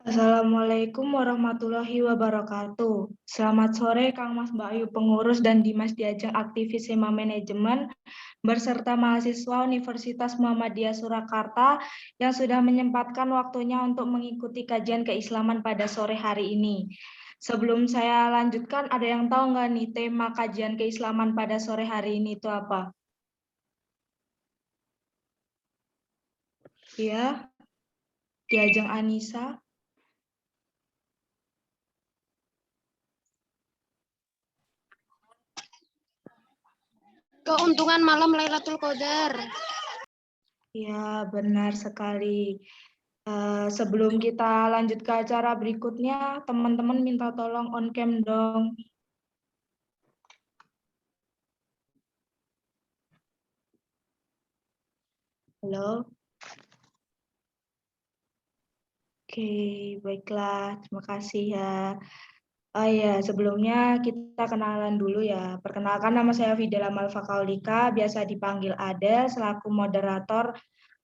Assalamualaikum warahmatullahi wabarakatuh. Selamat sore Kang Mas Mbak Ayu pengurus dan Dimas Diajeng aktivis Hima Manajemen berserta mahasiswa Universitas Muhammadiyah Surakarta yang sudah menyempatkan waktunya untuk mengikuti kajian keislaman pada sore hari ini. Sebelum saya lanjutkan, ada yang tahu nggak nih tema kajian keislaman pada sore hari ini itu apa? Ya, Diajeng Anissa. Keuntungan malam Lailatul Qadar. Ya, benar sekali. Sebelum kita lanjut ke acara berikutnya, teman-teman minta tolong on cam dong. Halo. Oke, baiklah. Terima kasih ya. Oh ya, sebelumnya kita kenalan dulu ya. Perkenalkan, nama saya Fidela Malfakaulika, biasa dipanggil Adel selaku moderator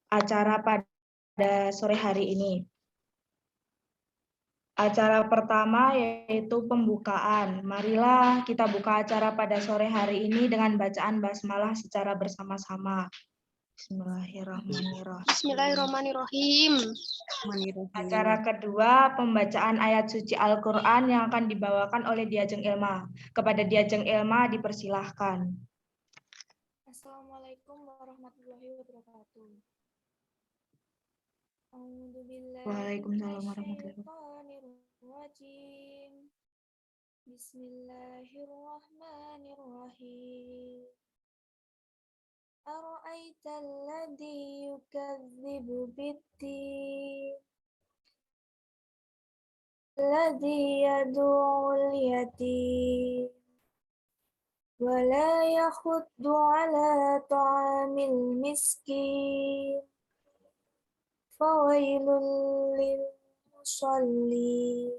acara pada sore hari ini. Acara pertama yaitu pembukaan. Marilah kita buka acara pada sore hari ini dengan bacaan basmalah secara bersama-sama. Bismillahirrahmanirrahim. Bismillahirrahmanirrahim. Acara kedua, pembacaan ayat suci Al-Quran yang akan dibawakan oleh Diajeng Ilma. Kepada Diajeng Ilma dipersilahkan. Assalamualaikum warahmatullahi wabarakatuh. Waalaikumsalam warahmatullahi A'udzubillahi Bismillahirrahmanirrahim. Ara'aital ladzi yukadzibu bid-din alladzi yad'ul yatim wa la yakhuddu 'ala ta'amil miskin fawailul lil musallin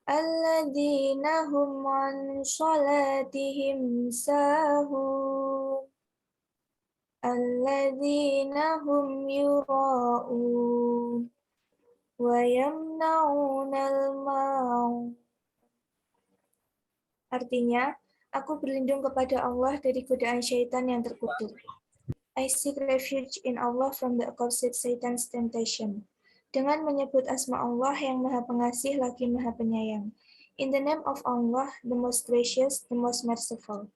alladzina hum 'an shalatihim sahun alladzina hum yura'un wa yamna'unal ma'un. Artinya, aku berlindung kepada Allah dari godaan syaitan yang terkutuk. I seek refuge in Allah from the accursed Satan's temptation. Dengan menyebut asma Allah yang Maha Pengasih lagi Maha Penyayang. In the name of Allah, the most gracious, the most merciful.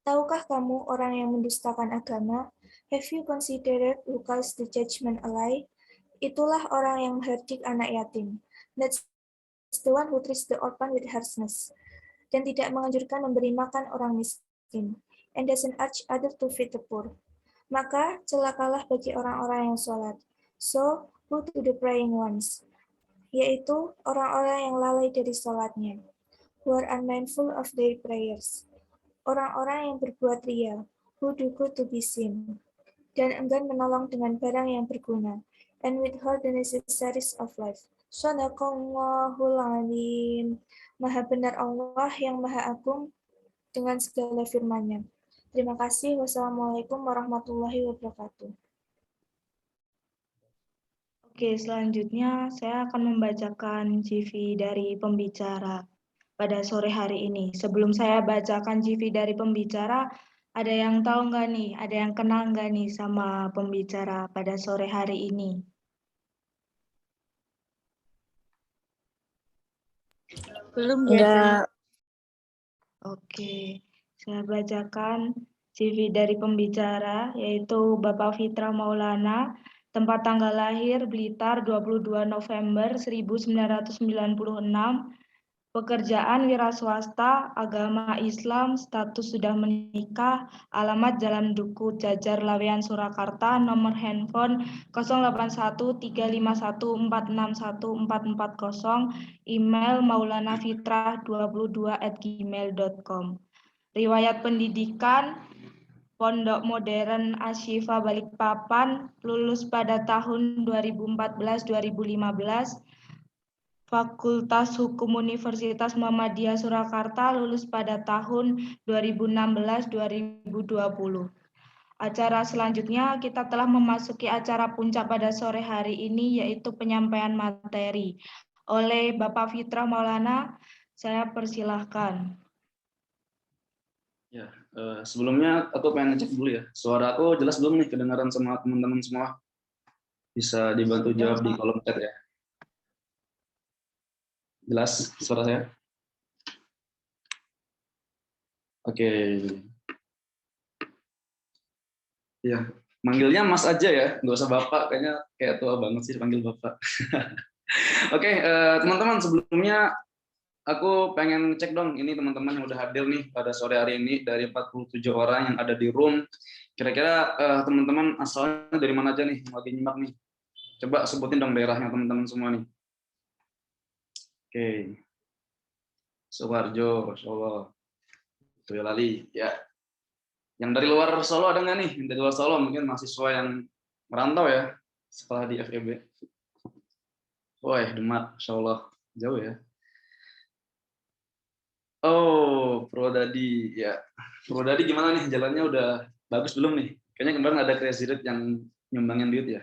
Tahukah kamu orang yang mendustakan agama? Have you considered who calls the judgment a lie? Itulah orang yang mengherdik anak yatim. That's the one who treats the orphan with harshness. Dan tidak menganjurkan memberi makan orang miskin. And doesn't urge others to feed the poor. Maka celakalah bagi orang-orang yang sholat. So, who to the praying ones? Yaitu orang-orang yang lalai dari sholatnya. Who are unmindful of their prayers. Orang-orang yang berbuat ria. Who do good to be seen. Dan enggan menolong dengan barang yang berguna. And withhold the necessaries of life. Shadaqallahul Azim. Maha benar Allah yang Maha Agung dengan segala firman-Nya. Terima kasih. Wassalamualaikum warahmatullahi wabarakatuh. Oke, selanjutnya saya akan membacakan CV dari pembicara pada sore hari ini. Sebelum saya bacakan CV dari pembicara, ada yang tahu nggak nih, ada yang kenal nggak nih sama pembicara pada sore hari ini? Belum Enggak. Oke, saya bacakan CV dari pembicara, yaitu Bapak Fitra Maulana, tempat tanggal lahir Blitar 22 November 1996, pekerjaan wira swasta, agama Islam, status sudah menikah, alamat Jalan Duku Jajar Lawean Surakarta, nomor handphone 081351461440, email maulanafitra22@gmail.com. Riwayat pendidikan Pondok Modern Asyifa Balikpapan, lulus pada tahun 2014-2015. Fakultas Hukum Universitas Muhammadiyah Surakarta, lulus pada tahun 2016-2020. Acara selanjutnya kita telah memasuki acara puncak pada sore hari ini, yaitu penyampaian materi. Oleh Bapak Fitra Maulana, saya persilahkan. Ya, sebelumnya aku pengen ngecek dulu ya. Suara aku jelas belum nih, kedengaran sama teman-teman semua? Bisa dibantu jawab di kolom chat ya. Jelas suara saya? Oke. Ya, manggilnya Mas aja ya, nggak usah Bapak, kayaknya kayak tua banget sih panggil Bapak. Oke, teman-teman, sebelumnya aku pengen cek dong, ini teman-teman yang udah hadir nih pada sore hari ini dari 47 orang yang ada di room. Kira-kira teman-teman asalnya dari mana aja nih, yang lagi nyimak nih? Coba sebutin dong daerahnya teman-teman semua nih. Oke. Sukoharjo, Solo, Boyolali, ya. Yang dari luar Solo ada nggak nih? Yang dari luar Solo mungkin mahasiswa yang merantau ya, sekolah di FEB. Wah, Demak, Insya Allah. Jauh ya. Oh, Purwodadi. Ya, Purwodadi gimana nih? Jalannya udah bagus belum nih? Kayaknya kemarin ada Crazy Rich yang nyumbangin duit ya.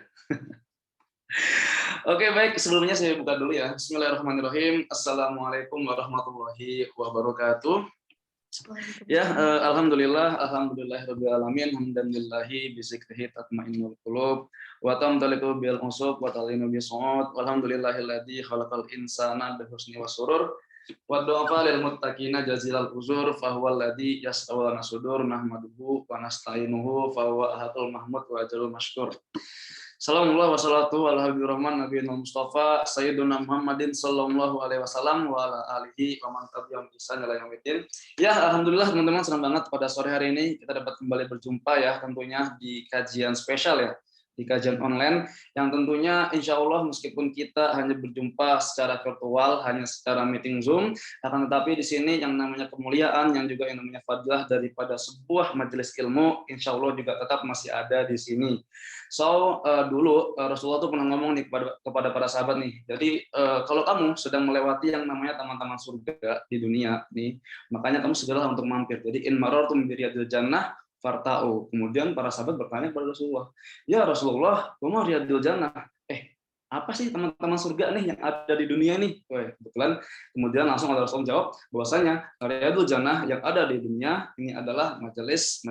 Oke, baik. Sebelumnya saya buka dulu ya. Bismillahirrahmanirrahim. Assalamualaikum warahmatullahi wabarakatuh. Ya, alhamdulillah alamin, hamdanillahi bizikrihi tatmainnul qulub wa tamtaliku bil usub wa talinu bisawat walhamdulillahilladzi khalaqal insana bihusni wa surur wa du'afa lil muttaqina jazilal uzur fa huwal ladzi yas'aluna sudur nahmaduhu wa nasta'inuhu fa huwa ahatul mahmud wa ajrul mashkur. Salamullah wa salatu ala habibir rahman nabiyina Mustafa Sayyiduna Muhammadin sallallahu alaihi wasallam wa ala alihi wa man tabi'ahum bi ihsan ila yaumil. Ya, alhamdulillah teman-teman, senang banget pada sore hari ini kita dapat kembali berjumpa ya, tentunya di kajian spesial ya, di kajian online yang tentunya insya Allah meskipun kita hanya berjumpa secara virtual, hanya secara meeting Zoom, akan tetapi di sini yang namanya kemuliaan, yang juga yang namanya fadilah daripada sebuah majelis ilmu, insya Allah juga tetap masih ada di sini. So, dulu Rasulullah tuh pernah ngomong nih kepada para sahabat nih, jadi kalau kamu sedang melewati yang namanya taman-taman surga di dunia nih, makanya kamu segeralah untuk mampir. Jadi in marartum bi riyadil jannah farta'u. Kemudian para sahabat bertanya kepada Rasulullah, ya Rasulullah, wama riyadil jannah? Apa sih teman-teman surga nih yang ada di dunia nih? Kebetulan kemudian langsung ada Rasul jawab bahwasanya riyadul jannah yang ada di dunia ini adalah majelis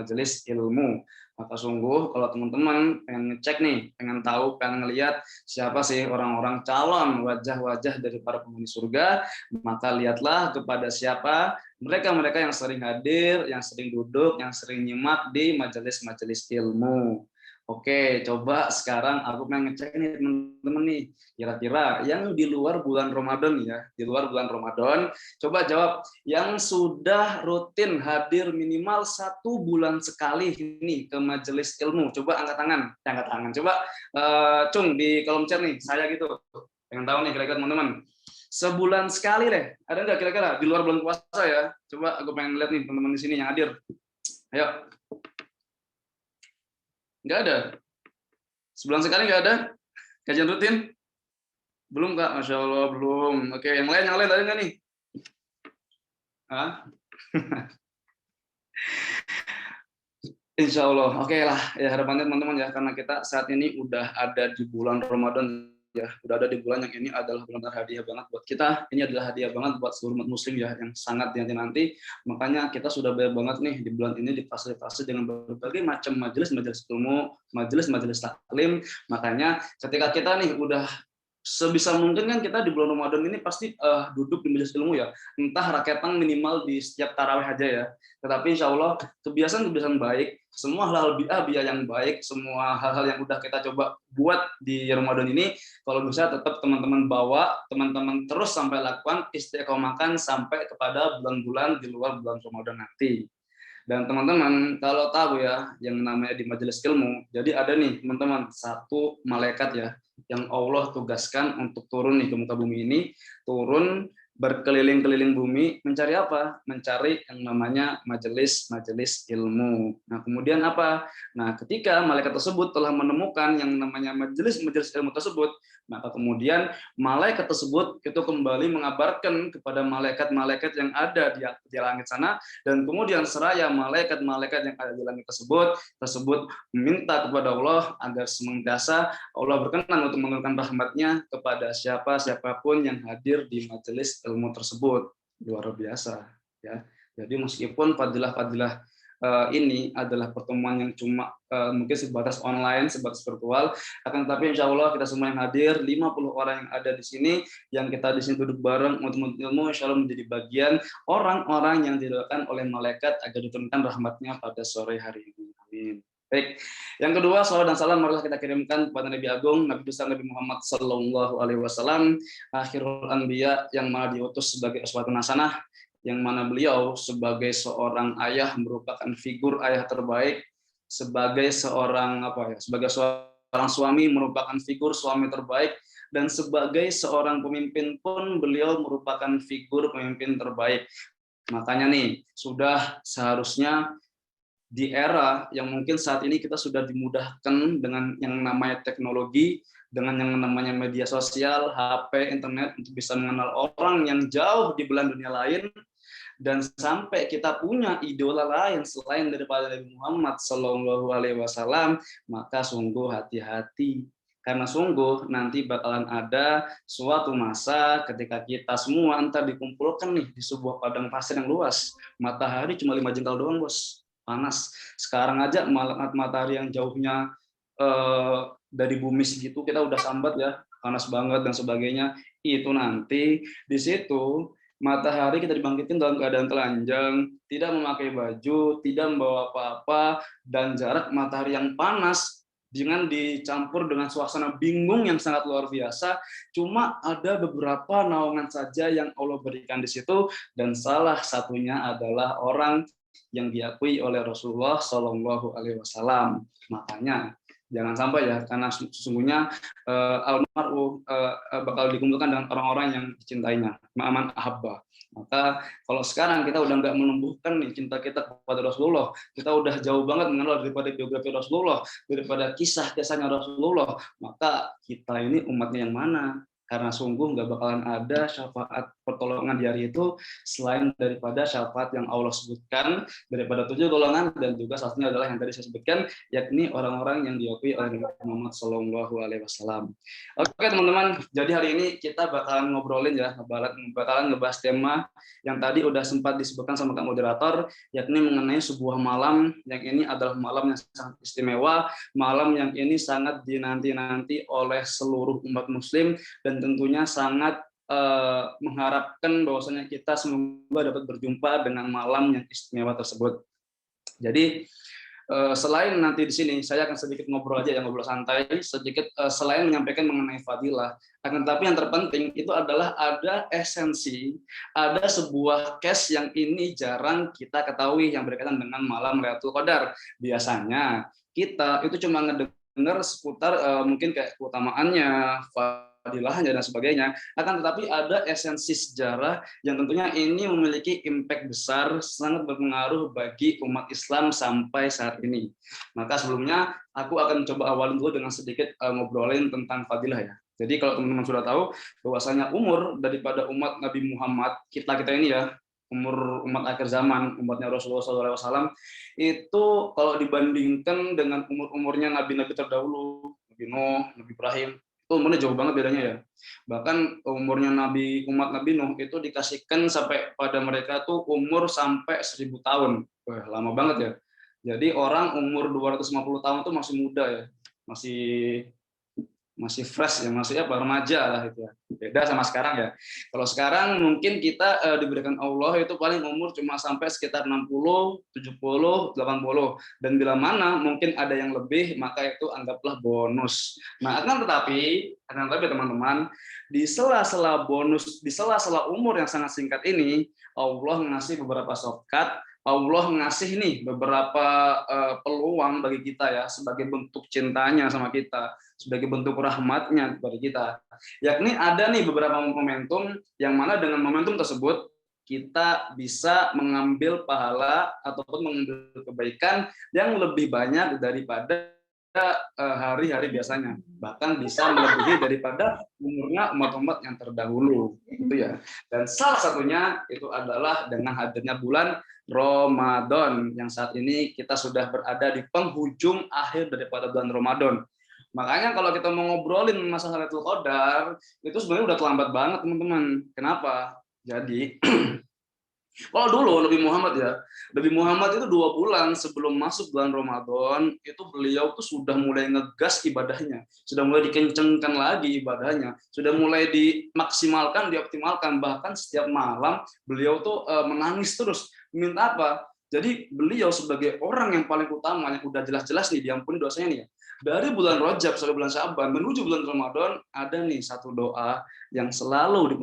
ilmu. Maka sungguh kalau teman-teman pengen ngecek nih, pengen tahu, pengen ngelihat siapa sih orang-orang calon wajah-wajah dari para penghuni surga, maka lihatlah kepada siapa mereka-mereka yang sering hadir, yang sering duduk, yang sering nyimak di majelis-majelis ilmu. Oke, coba sekarang aku pengen ngecek nih teman-teman nih, kira-kira yang di luar bulan Ramadan ya, di luar bulan Ramadan, coba jawab yang sudah rutin hadir minimal 1 bulan sekali ini ke majelis ilmu. Coba angkat tangan, coba Cung di kolom chat nih, saya gitu, pengen tahu nih kira-kira teman-teman. Sebulan sekali deh, ada nggak kira-kira di luar bulan puasa ya? Coba aku pengen lihat nih teman-teman di sini yang hadir. Ayo. Nggak ada? Sebulan sekali nggak ada? Kajian rutin? Belum Kak? Masya Allah, belum. Oke, yang lain ada nggak nih? Hah? Insya Allah. Oke lah, ya harapannya teman-teman ya, karena kita saat ini udah ada di bulan Ramadan ya, udah ada di bulan yang ini adalah benar hadiah banget buat kita. Ini adalah hadiah banget buat seluruh umat muslim ya, yang sangat dinanti-nanti. Makanya kita sudah banyak banget nih di bulan ini difasilitasi dengan berbagai macam majelis-majelis ilmu, majelis-majelis taklim. Makanya ketika kita nih udah sebisa mungkin kan kita di bulan Ramadan ini pasti duduk di majelis ilmu ya, entah raketan minimal di setiap tarawih aja ya. Tetapi insya Allah kebiasaan-kebiasaan baik, semua hal-hal biaya yang baik, semua hal-hal yang udah kita coba buat di Ramadan ini, kalau bisa tetap teman-teman bawa, teman-teman terus sampai lakukan, istiqomahkan sampai kepada bulan-bulan di luar bulan Ramadan nanti. Dan teman-teman kalau tahu ya yang namanya di majelis ilmu, jadi ada nih teman-teman satu malaikat ya yang Allah tugaskan untuk turun nih ke muka bumi ini, turun berkeliling-keliling bumi mencari apa? Mencari yang namanya majelis-majelis ilmu. Nah, kemudian apa? Nah, ketika malaikat tersebut telah menemukan yang namanya majelis-majelis ilmu tersebut, maka kemudian malaikat tersebut itu kembali mengabarkan kepada malaikat-malaikat yang ada di langit sana, dan kemudian seraya malaikat-malaikat yang ada di langit tersebut meminta kepada Allah agar senantiasa Allah berkenan untuk menurunkan rahmatnya kepada siapapun yang hadir di majelis ilmu tersebut. Luar biasa, ya. Jadi meskipun fadilah-fadilah ini adalah pertemuan yang cuma mungkin sebatas online, sebatas virtual, akan tetapi insya Allah kita semua yang hadir, 50 orang yang ada di sini, yang kita di sini duduk bareng untuk ilmu, insya Allah menjadi bagian orang-orang yang didoakan oleh malaikat agar diturunkan rahmatnya pada sore hari ini. Amin. Baik, yang kedua, salawat dan salam marilah kita kirimkan kepada Nabi Agung, Nabi besar Nabi Muhammad Sallallahu Alaihi Wasallam, akhirul anbiya, yang mana diutus sebagai uswatun hasanah, yang mana beliau sebagai seorang ayah merupakan figur ayah terbaik, sebagai seorang sebagai seorang suami merupakan figur suami terbaik, dan sebagai seorang pemimpin pun beliau merupakan figur pemimpin terbaik. Makanya nih, sudah seharusnya di era yang mungkin saat ini kita sudah dimudahkan dengan yang namanya teknologi, dengan yang namanya media sosial, HP, internet, untuk bisa mengenal orang yang jauh di belahan dunia lain, dan sampai kita punya idola lain selain daripada Nabi Muhammad Sallallahu Alaihi Wasallam, maka sungguh hati-hati. Karena sungguh nanti bakalan ada suatu masa ketika kita semua entar dikumpulkan nih di sebuah padang pasir yang luas. Matahari cuma 5 jengkal doang, bos. Panas. Sekarang aja matahari yang jauhnya dari bumi segitu kita udah sambat ya, panas banget dan sebagainya. Itu nanti di situ matahari kita dibangkitin dalam keadaan telanjang, tidak memakai baju, tidak membawa apa-apa, dan jarak matahari yang panas dengan dicampur dengan suasana bingung yang sangat luar biasa. Cuma ada beberapa naungan saja yang Allah berikan di situ, dan salah satunya adalah orang yang diakui oleh Rasulullah Shallallahu Alaihi Wasallam. Makanya jangan sampai ya, karena sesungguhnya almarhum bakal dikumpulkan dengan orang-orang yang dicintainya, ma'aman ahabba. Maka kalau sekarang kita udah nggak menumbuhkan nih cinta kita kepada Rasulullah, kita udah jauh banget mengenal daripada biografi Rasulullah, daripada kisah-kisahnya Rasulullah, maka kita ini umatnya yang mana? Karena sungguh nggak bakalan ada syafaat pertolongan di hari itu selain daripada syafaat yang Allah sebutkan daripada 7 golongan, dan juga satunya adalah yang tadi saya sebutkan, yakni orang-orang yang diakui oleh Nabi Muhammad Shallallahu Alaihi Wasallam. Oke teman-teman, jadi hari ini kita bakalan ngobrolin ya, bakalan ngebahas tema yang tadi udah sempat disebutkan sama Kak Moderator, yakni mengenai sebuah malam yang ini adalah malam yang sangat istimewa, malam yang ini sangat dinanti-nanti oleh seluruh umat muslim, dan tentunya sangat mengharapkan bahwasanya kita semoga dapat berjumpa dengan malam yang istimewa tersebut. Jadi selain nanti di sini saya akan sedikit ngobrol aja, ngobrol santai sedikit, selain menyampaikan mengenai fadilah, akan tapi yang terpenting itu adalah ada esensi, ada sebuah case yang ini jarang kita ketahui yang berkaitan dengan malam Lailatul Qadar. Biasanya kita itu cuma ngedengar seputar mungkin kayak keutamaannya, fadilahnya dan sebagainya, akan tetapi ada esensi sejarah yang tentunya ini memiliki impact besar, sangat berpengaruh bagi umat Islam sampai saat ini. Maka sebelumnya aku akan coba awalin dulu dengan sedikit ngobrolin tentang fadilah ya. Jadi kalau teman-teman sudah tahu bahwasanya umur daripada umat Nabi Muhammad, kita ini ya, umur umat akhir zaman, umatnya Rasulullah SAW, itu kalau dibandingkan dengan umur-umurnya nabi-nabi terdahulu, Nabi Nuh, Nabi Ibrahim, itu umurnya jauh banget bedanya ya. Bahkan umurnya umat Nabi Nuh itu dikasihkan sampai pada mereka tuh umur sampai 1000 tahun. Wah, lama banget ya. Jadi orang umur 250 tahun tuh masih muda ya. Masih fresh ya, masih remaja lah itu ya. Beda sama sekarang ya. Kalau sekarang mungkin kita diberikan Allah itu paling umur cuma sampai sekitar 60, 70, 80, dan bila mana mungkin ada yang lebih, maka itu anggaplah bonus. Nah, akan tetapi teman-teman, di sela-sela bonus, di sela-sela umur yang sangat singkat ini, Allah ngasih beberapa shortcut, Allah ngasih nih beberapa peluang bagi kita ya, sebagai bentuk cintanya sama kita, sebagai bentuk rahmatnya kepada kita. Yakni ada nih beberapa momentum yang mana dengan momentum tersebut kita bisa mengambil pahala ataupun mengambil kebaikan yang lebih banyak daripada hari-hari biasanya, bahkan bisa melebihi daripada umurnya umat-umat yang terdahulu, itu ya. Dan salah satunya itu adalah dengan hadirnya bulan Ramadan yang saat ini kita sudah berada di penghujung akhir daripada bulan Ramadan. Makanya kalau kita mau ngobrolin masalah Lailatul Qadar itu sebenarnya udah terlambat banget teman-teman. Kenapa? Jadi kalau dulu Nabi Muhammad itu 2 bulan sebelum masuk bulan Ramadan itu beliau tuh sudah mulai ngegas ibadahnya, sudah mulai dikencengkan lagi ibadahnya, sudah mulai dimaksimalkan, dioptimalkan, bahkan setiap malam beliau tuh menangis terus, minta apa? Jadi beliau sebagai orang yang paling utama yang udah jelas-jelas nih diampuni dosanya nih ya. Dari bulan Rajab sampai bulan Sya'ban menuju bulan Ramadan ada nih satu doa yang selalu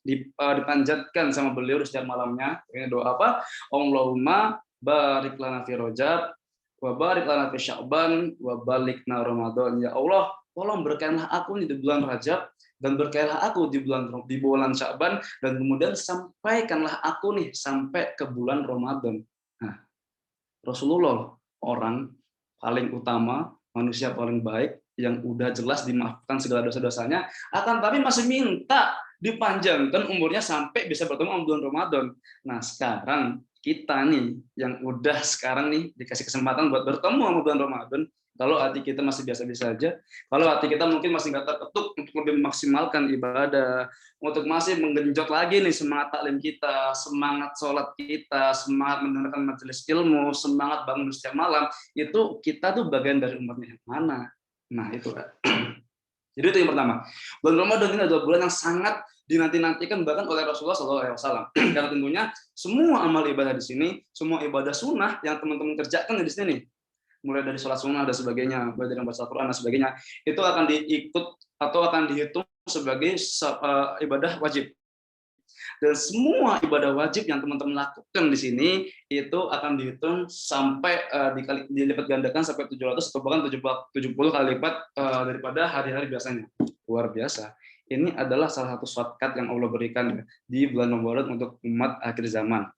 dipanjatkan sama beliau di setiap malamnya. Ini doa apa? Allahumma barik lana fi Rajab wa barik lana fi Sya'ban wa balikna Ramadan. Ya Allah, tolong berkahilah aku nih di bulan Rajab dan berkahilah aku di bulan Sya'ban dan kemudian sampaikanlah aku nih sampai ke bulan Ramadan. Nah, Rasulullah orang paling utama, manusia paling baik yang udah jelas dimaafkan segala dosa-dosanya, akan tapi masih minta dipanjangkan umurnya sampai bisa bertemu sama bulan Ramadan. Nah, sekarang kita nih yang udah sekarang nih dikasih kesempatan buat bertemu sama bulan Ramadan, kalau hati kita masih biasa-biasa aja, kalau hati kita mungkin masih nggak terketuk untuk lebih memaksimalkan ibadah, untuk masih menggenjot lagi nih semangat taklim kita, semangat sholat kita, semangat mendengarkan majelis ilmu, semangat bangun setiap malam, itu kita tuh bagian dari umatnya yang mana? Nah itu kan. Jadi itu yang pertama. Bulan Ramadan ini adalah bulan yang sangat dinanti-nantikan bahkan oleh Rasulullah SAW. Karena tentunya semua amal ibadah di sini, semua ibadah sunnah yang teman-teman kerjakan di sini, mulai dari sholat sunnah dan sebagainya, mulai dari baca Al-Quran dan sebagainya, itu akan diikut atau akan dihitung sebagai ibadah wajib. Dan semua ibadah wajib yang teman-teman lakukan di sini itu akan dihitung sampai dilipat gandakan sampai 700 atau bahkan 70 kali lipat daripada hari-hari biasanya. Luar biasa. Ini adalah salah satu shortcut yang Allah berikan di bulan Ramadan untuk umat akhir zaman.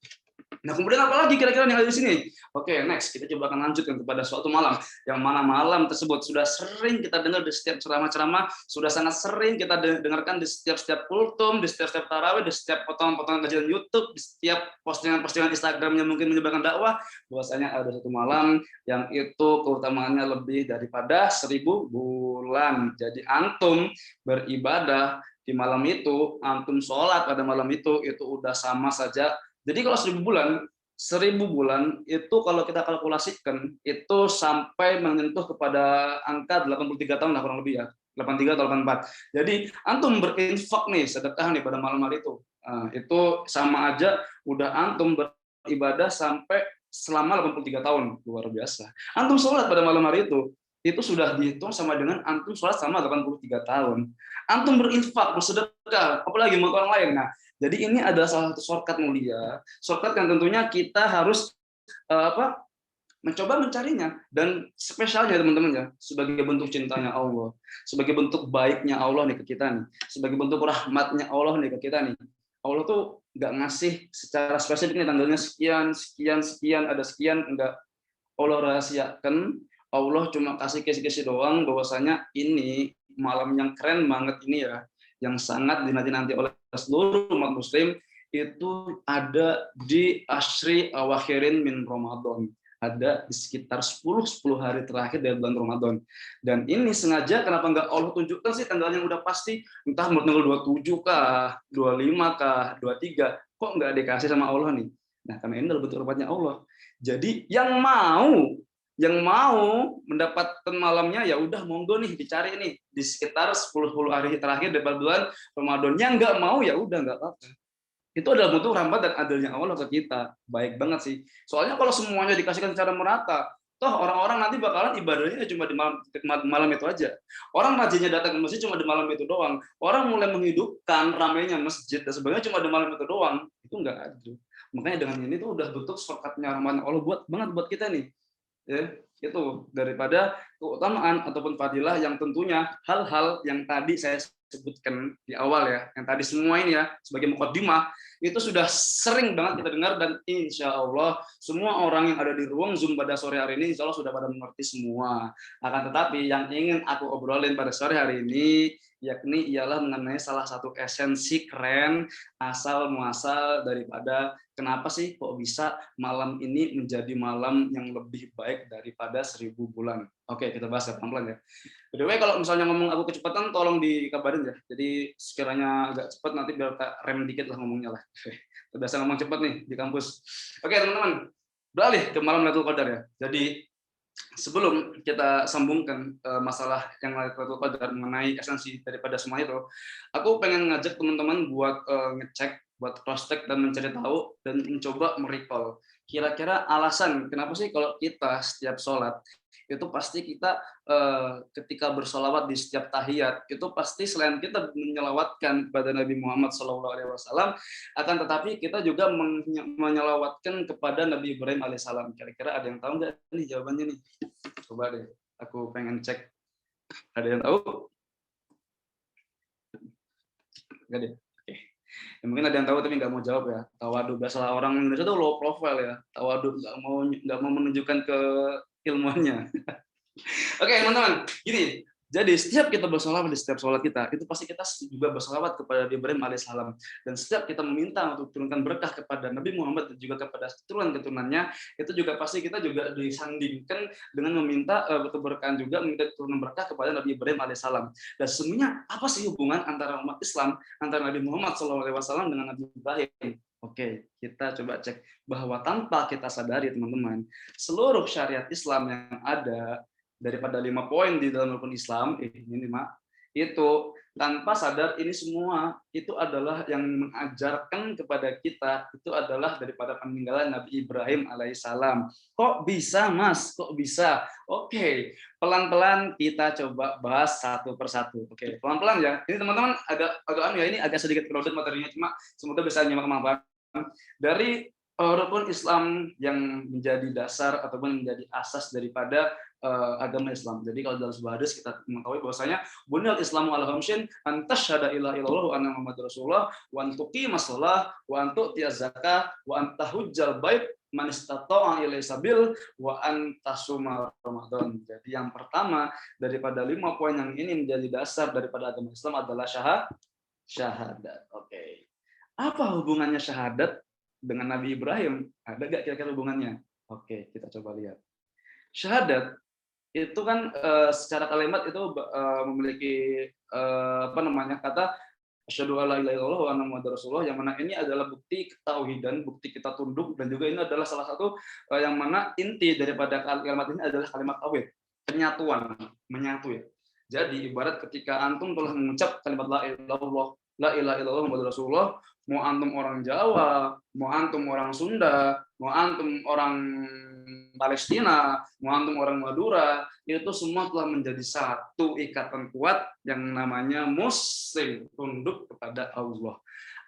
Nah, kemudian apa lagi kira-kira yang ada di sini? Oke, next kita coba akan lanjutkan kepada suatu malam yang mana malam tersebut sudah sering kita dengar di setiap ceramah-ceramah, sudah sangat sering kita dengarkan di setiap kultum, di setiap tarawih, di setiap potongan-potongan kajian YouTube, di setiap postingan-postingan Instagram yang mungkin menyebarkan dakwah, bahwasanya ada satu malam yang itu keutamaannya lebih daripada 1000 bulan. Jadi antum beribadah di malam itu, antum sholat pada malam itu udah sama saja. Jadi kalau 1000 bulan itu kalau kita kalkulasikan itu sampai menyentuh kepada angka 83 tahun lah kurang lebih ya, 83 atau 84. Jadi antum berinfak nih, sedekah nih pada malam hari itu sama aja udah antum beribadah sampai selama 83 tahun, luar biasa. Antum sholat pada malam hari itu sudah dihitung sama dengan antum sholat selama 83 tahun. Antum berinfak, bersedekah, apalagi untuk orang lain. Nah, jadi ini adalah salah satu shortcut mulia, shortcut yang tentunya kita harus mencoba mencarinya. Dan spesialnya teman-teman ya, sebagai bentuk cintanya Allah, sebagai bentuk baiknya Allah nih ke kita nih, sebagai bentuk rahmatnya Allah nih ke kita nih. Allah tuh nggak ngasih secara spesifik nih tanggalnya sekian, ada sekian, enggak. Allah rahasiakan, Allah cuma kasih kisi-kisi doang bahwasanya ini malam yang keren banget ini ya, yang sangat dinanti-nanti oleh seluruh umat muslim, itu ada di Ashri Awakhirin min Ramadan, ada di sekitar 10 hari terakhir dari bulan Ramadan. Dan ini sengaja kenapa nggak Allah tunjukkan sih tanggalnya udah pasti, entah mau tanggal 27 kah, 25 kah, 23, kok nggak dikasih sama Allah nih? Nah, karena ini adalah bentuk rahmatnya Allah. Jadi yang mau mendapatkan malamnya ya udah monggo nih dicari nih di sekitar 10 hari terakhir dari bulan Ramadan. Yang nggak mau ya udah nggak apa-apa. Itu adalah bentuk rahmat dan adilnya Allah ke kita. Baik banget sih. Soalnya kalau semuanya dikasihkan secara merata, Toh orang-orang nanti bakalan ibadahnya cuma di malam itu aja. Orang rajinnya datang ke masjid cuma di malam itu doang. Orang mulai menghidupkan ramainya masjid dan sebagainya cuma di malam itu doang. Itu enggak adil. Makanya dengan ini tuh udah bentuk shortcutnya rahmat Allah buat kita nih. Ya, itu daripada keutamaan ataupun fadilah yang tentunya hal-hal yang tadi saya sebutkan di awal ya, yang tadi semua ini ya sebagai mukadimah itu sudah sering banget kita dengar dan insya Allah semua orang yang ada di ruang Zoom pada sore hari ini insya Allah sudah pada mengerti semua. Akan tetapi yang ingin aku obrolin pada sore hari ini yakni ialah mengenai salah satu esensi keren asal muasal daripada kenapa sih kok bisa malam ini menjadi malam yang lebih baik daripada 1000 bulan. Oke, kita bahas ya pelan-pelan ya. By the way, kalau misalnya ngomong aku kecepatan tolong dikabarin ya. Jadi sekiranya agak cepat nanti biar rem dikit lah ngomongnya lah. Biasa ngomong cepat nih di kampus. Oke, teman-teman. Beralih ke malam Lailatul Qadar ya. Jadi sebelum kita sambungkan masalah yang Lailatul Qadar mengenai esensi daripada semua itu, aku pengen ngajak teman-teman buat ngecek, buat cross-check dan mencari tahu dan mencoba merecall. Kira-kira alasan kenapa sih kalau kita setiap sholat itu pasti kita ketika bersolawat di setiap tahiyat itu pasti selain kita menyelawatkan kepada Nabi Muhammad SAW, akan tetapi kita juga menyelawatkan kepada Nabi Ibrahim alaihissalam. Kira-kira ada yang tahu nggak nih jawabannya nih? Coba deh, aku pengen cek. Ada yang tahu? Nggak deh. Oke. Ya, mungkin ada yang tahu tapi nggak mau jawab ya. Tawadhu, biasalah orang Indonesia tuh low profile ya. Tawadhu nggak mau menunjukkan ke ilmuannya. Oke, teman-teman, gini. Jadi setiap kita bersolawat di setiap sholat kita, itu pasti kita juga bersolawat kepada Nabi Ibrahim alaihissalam. Dan setiap kita meminta untuk turunkan berkah kepada Nabi Muhammad dan juga kepada keturunan-keturunannya, itu juga pasti kita juga disandingkan dengan meminta keberkahan juga, meminta turunan berkah kepada Nabi Ibrahim alaihissalam. Dan sebenarnya apa sih hubungan antara umat Islam, antara Nabi Muhammad SAW dengan Nabi Ibrahim? Oke, kita coba cek bahwa tanpa kita sadari teman-teman, seluruh syariat Islam yang ada daripada 5 poin di dalam rukun Islam, ini 5, itu tanpa sadar ini semua itu adalah yang mengajarkan kepada kita itu adalah daripada peninggalan Nabi Ibrahim alaihissalam. Kok bisa Mas? Kok bisa? Oke, pelan-pelan kita coba bahas satu persatu. Oke, pelan-pelan ya. Ini teman-teman agak ya, ini agak sedikit crowded materinya, cuma semoga bisa nyimak manfaat. Dari rukun Islam yang menjadi dasar ataupun menjadi asas daripada agama Islam. Jadi kalau dalam sebuah hadis kita mengetahui bahwasanya bunyal Islamu ala khamsin an tasyhada ilaha illallah wa anna muhammadar rasulullah wa an tuqimas shalah wa an tu'tiyaz zakah wa an tahujjal bait man istata'a ilaihi sabil wa an tasuma ramadan. Jadi yang pertama daripada 5 poin yang ini menjadi dasar daripada agama Islam adalah syahadat. Oke. Apa hubungannya syahadat dengan Nabi Ibrahim? Ada nggak kira-kira hubungannya? Oke, kita coba lihat. Syahadat itu kan secara kalimat itu memiliki kata asyhadu alla ilaha illallah wa anna muhammadar rasulullah, yang mana ini adalah bukti ketauhidan, bukti kita tunduk, dan juga ini adalah salah satu yang mana inti daripada kalimat ini adalah kalimat tauhid, penyatuan, menyatu ya. Jadi ibarat ketika antum telah mengucap kalimat la ilaha illallah muhammadur rasulullah, mau antum orang Jawa, mau antum orang Sunda, mau antum orang Palestina, mau antum orang Madura, itu semua telah menjadi satu ikatan kuat yang namanya Muslim, tunduk kepada Allah.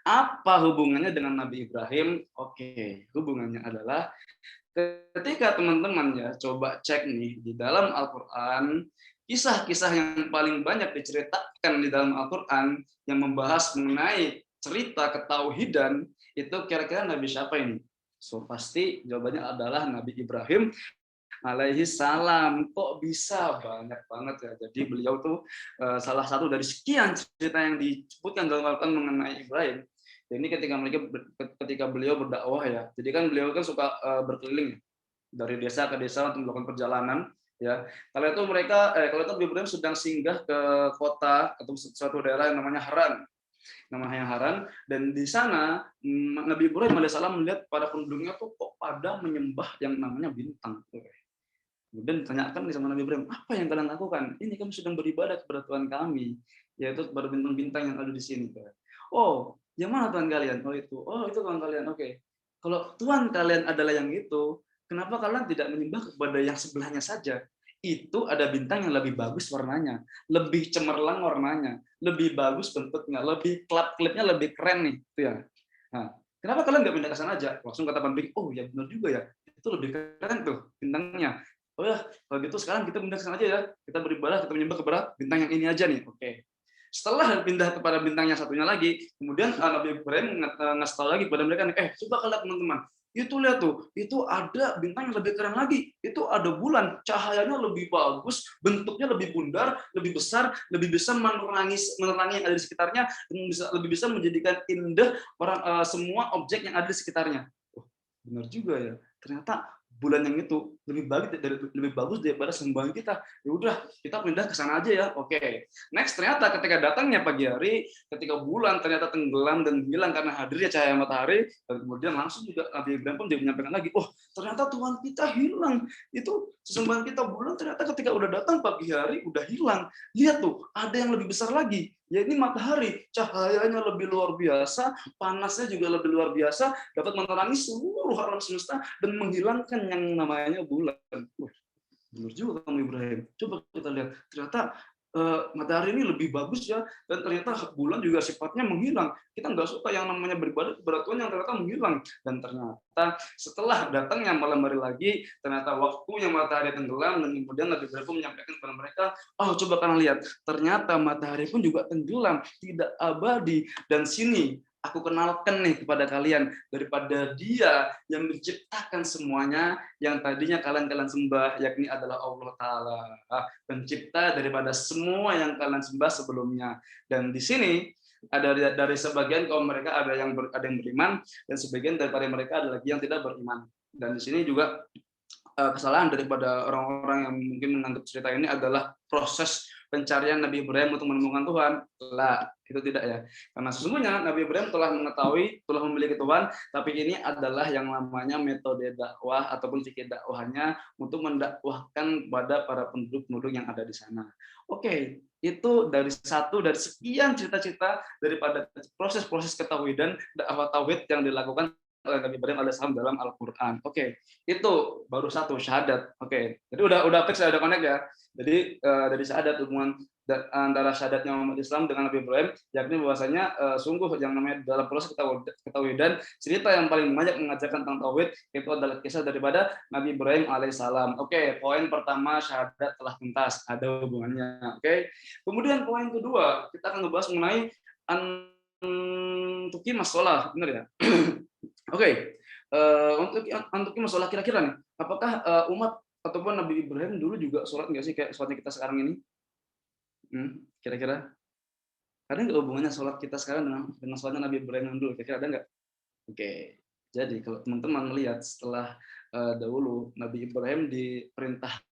Apa hubungannya dengan Nabi Ibrahim? Oke, hubungannya adalah ketika teman-teman ya coba cek nih di dalam Al-Quran, kisah-kisah yang paling banyak diceritakan di dalam Al-Quran yang membahas mengenai cerita ketauhidan, itu kira-kira Nabi siapa ini? So pasti jawabannya adalah Nabi Ibrahim alaihi salam. Kok bisa? Banyak banget ya. Jadi beliau tuh salah satu dari sekian cerita yang disebutkan dalam Al-Quran mengenai Ibrahim. Jadi ketika beliau berdakwah ya. Jadi kan beliau kan suka berkeliling dari desa ke desa untuk melakukan perjalanan ya. Kalau itu Nabi Ibrahim sedang singgah ke kota atau suatu daerah yang namanya Haran, dan di sana Nabi Ibrahim alaihissalam melihat para penduduknya tuh kok pada menyembah yang namanya bintang. Kemudian ditanyakan sama Nabi Ibrahim, apa yang kalian lakukan? Ini kami sedang beribadah kepada Tuhan kami, yaitu kepada bintang-bintang yang ada di sini. Oh, yang mana Tuhan kalian? Oh itu Tuhan kalian. Oke. Kalau Tuhan kalian adalah yang itu, kenapa kalian tidak menyembah kepada yang sebelahnya saja? Itu ada bintang yang lebih bagus warnanya, lebih cemerlang warnanya, lebih bagus bentuknya, lebih klip-klipnya lebih keren nih, itu ya. Nah, kenapa kalian nggak pindah ke sana aja? Langsung kata Panding, oh ya benar juga ya, itu lebih keren tuh bintangnya. Oh ya, kalau gitu sekarang kita pindah ke sana aja ya, kita beribadah, kita menyembah kepada bintang yang ini aja nih, oke. Setelah pindah kepada bintang yang satunya lagi, kemudian Nabi Ibrahim ngasih tahu lagi kepada mereka, coba kalian teman-teman, itu lihat tuh, itu ada bintang yang lebih keren lagi, itu ada bulan, cahayanya lebih bagus, bentuknya lebih bundar, lebih besar, lebih bisa menerangi yang ada di sekitarnya, dan lebih bisa menjadikan indah semua objek yang ada di sekitarnya. Oh, benar juga ya, ternyata bulan yang itu lebih bagus daripada sembahan kita. Ya udah, kita pindah ke sana aja ya. Oke. Next, ternyata ketika datangnya pagi hari, ketika bulan ternyata tenggelam dan hilang karena hadirnya cahaya matahari, dan kemudian langsung juga Nabi Ibrahim pun dia menyampaikan lagi, oh ternyata Tuhan kita hilang. Itu sesembahan kita bulan ternyata ketika udah datang pagi hari udah hilang. Lihat tuh, ada yang lebih besar lagi. Ya ini matahari, cahayanya lebih luar biasa, panasnya juga lebih luar biasa, dapat menerangi seluruh alam semesta dan menghilangkan yang namanya bulan. Benar juga kamu Ibrahim. Coba kita lihat, ternyata matahari ini lebih bagus ya, dan ternyata bulan juga sifatnya menghilang. Kita nggak suka yang namanya beribadah kepada Tuhan yang ternyata menghilang. Dan ternyata setelah datangnya malam hari lagi, ternyata waktunya matahari tenggelam, dan kemudian Nabi Ibrahim menyampaikan kepada mereka, oh coba kalian lihat, ternyata matahari pun juga tenggelam, tidak abadi, dan sini aku kenalkan nih kepada kalian, daripada Dia yang menciptakan semuanya, yang tadinya kalian sembah, yakni adalah Allah Ta'ala, pencipta daripada semua yang kalian sembah sebelumnya. Dan di sini ada dari sebagian kaum mereka ada yang beriman, dan sebagian daripada mereka ada lagi yang tidak beriman. Dan di sini juga kesalahan daripada orang-orang yang mungkin menganggap cerita ini adalah proses pencarian Nabi Ibrahim untuk menemukan Tuhan. Lah, itu tidak ya. Karena sesungguhnya Nabi Ibrahim telah mengetahui, telah memiliki Tuhan, tapi ini adalah yang namanya metode dakwah ataupun fikih dakwahnya untuk mendakwahkan kepada para penduduk-penduduk yang ada di sana. Oke, itu dari sekian cerita-cerita daripada proses-proses ketauhidan dakwah tauhid yang dilakukan oleh Nabi Ibrahim alaihissalam dalam Al-Quran. Oke, itu baru satu syahadat. Oke, jadi udah fix, udah connect ya. Jadi dari syahadat, hubungan antara syahadatnya umat Islam dengan Nabi Ibrahim, yakni bahwasanya sungguh yang namanya dalam proses ketauhidan, cerita yang paling banyak mengajarkan tentang tauhid itu adalah kisah daripada Nabi Ibrahim alaihissalam. Oke, poin pertama syahadat telah tuntas, ada hubungannya. Oke, kemudian poin kedua kita akan membahas mengenai antuki masalah, benar ya? Oke, untuk masalah kira-kira nih, apakah umat ataupun Nabi Ibrahim dulu juga sholat nggak sih kayak sholatnya kita sekarang ini? Kira-kira ada nggak hubungannya sholat kita sekarang dengan sholatnya Nabi Ibrahim dulu? Kira-kira ada nggak? Oke, jadi kalau teman-teman melihat setelah dahulu Nabi Ibrahim diperintahkan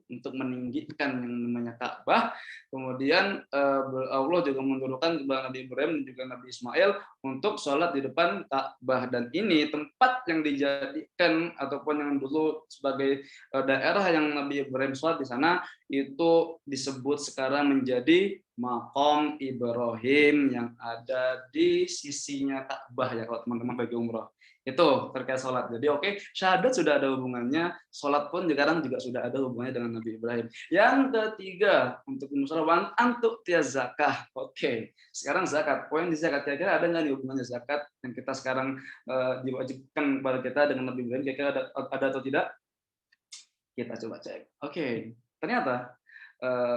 untuk meninggikan yang namanya Ka'bah, kemudian Allah juga menurunkan kepada Nabi Ibrahim dan juga Nabi Ismail untuk sholat di depan Ka'bah, dan ini tempat yang dijadikan ataupun yang dulu sebagai daerah yang Nabi Ibrahim sholat di sana itu disebut sekarang menjadi Maqam Ibrahim yang ada di sisinya Ka'bah ya kalau teman-teman bagi umroh. Itu terkait sholat. Jadi oke, syahadat sudah ada hubungannya, sholat pun sekarang juga sudah ada hubungannya dengan Nabi Ibrahim. Yang ketiga, untuk musawan antuk tiaz zakah. Oke, sekarang zakat. Poin di zakat, kira-kira ada nggak nih hubungannya zakat yang kita sekarang diwajibkan kepada kita dengan Nabi Ibrahim? Kira-kira ada atau tidak? Kita coba cek. Oke, ternyata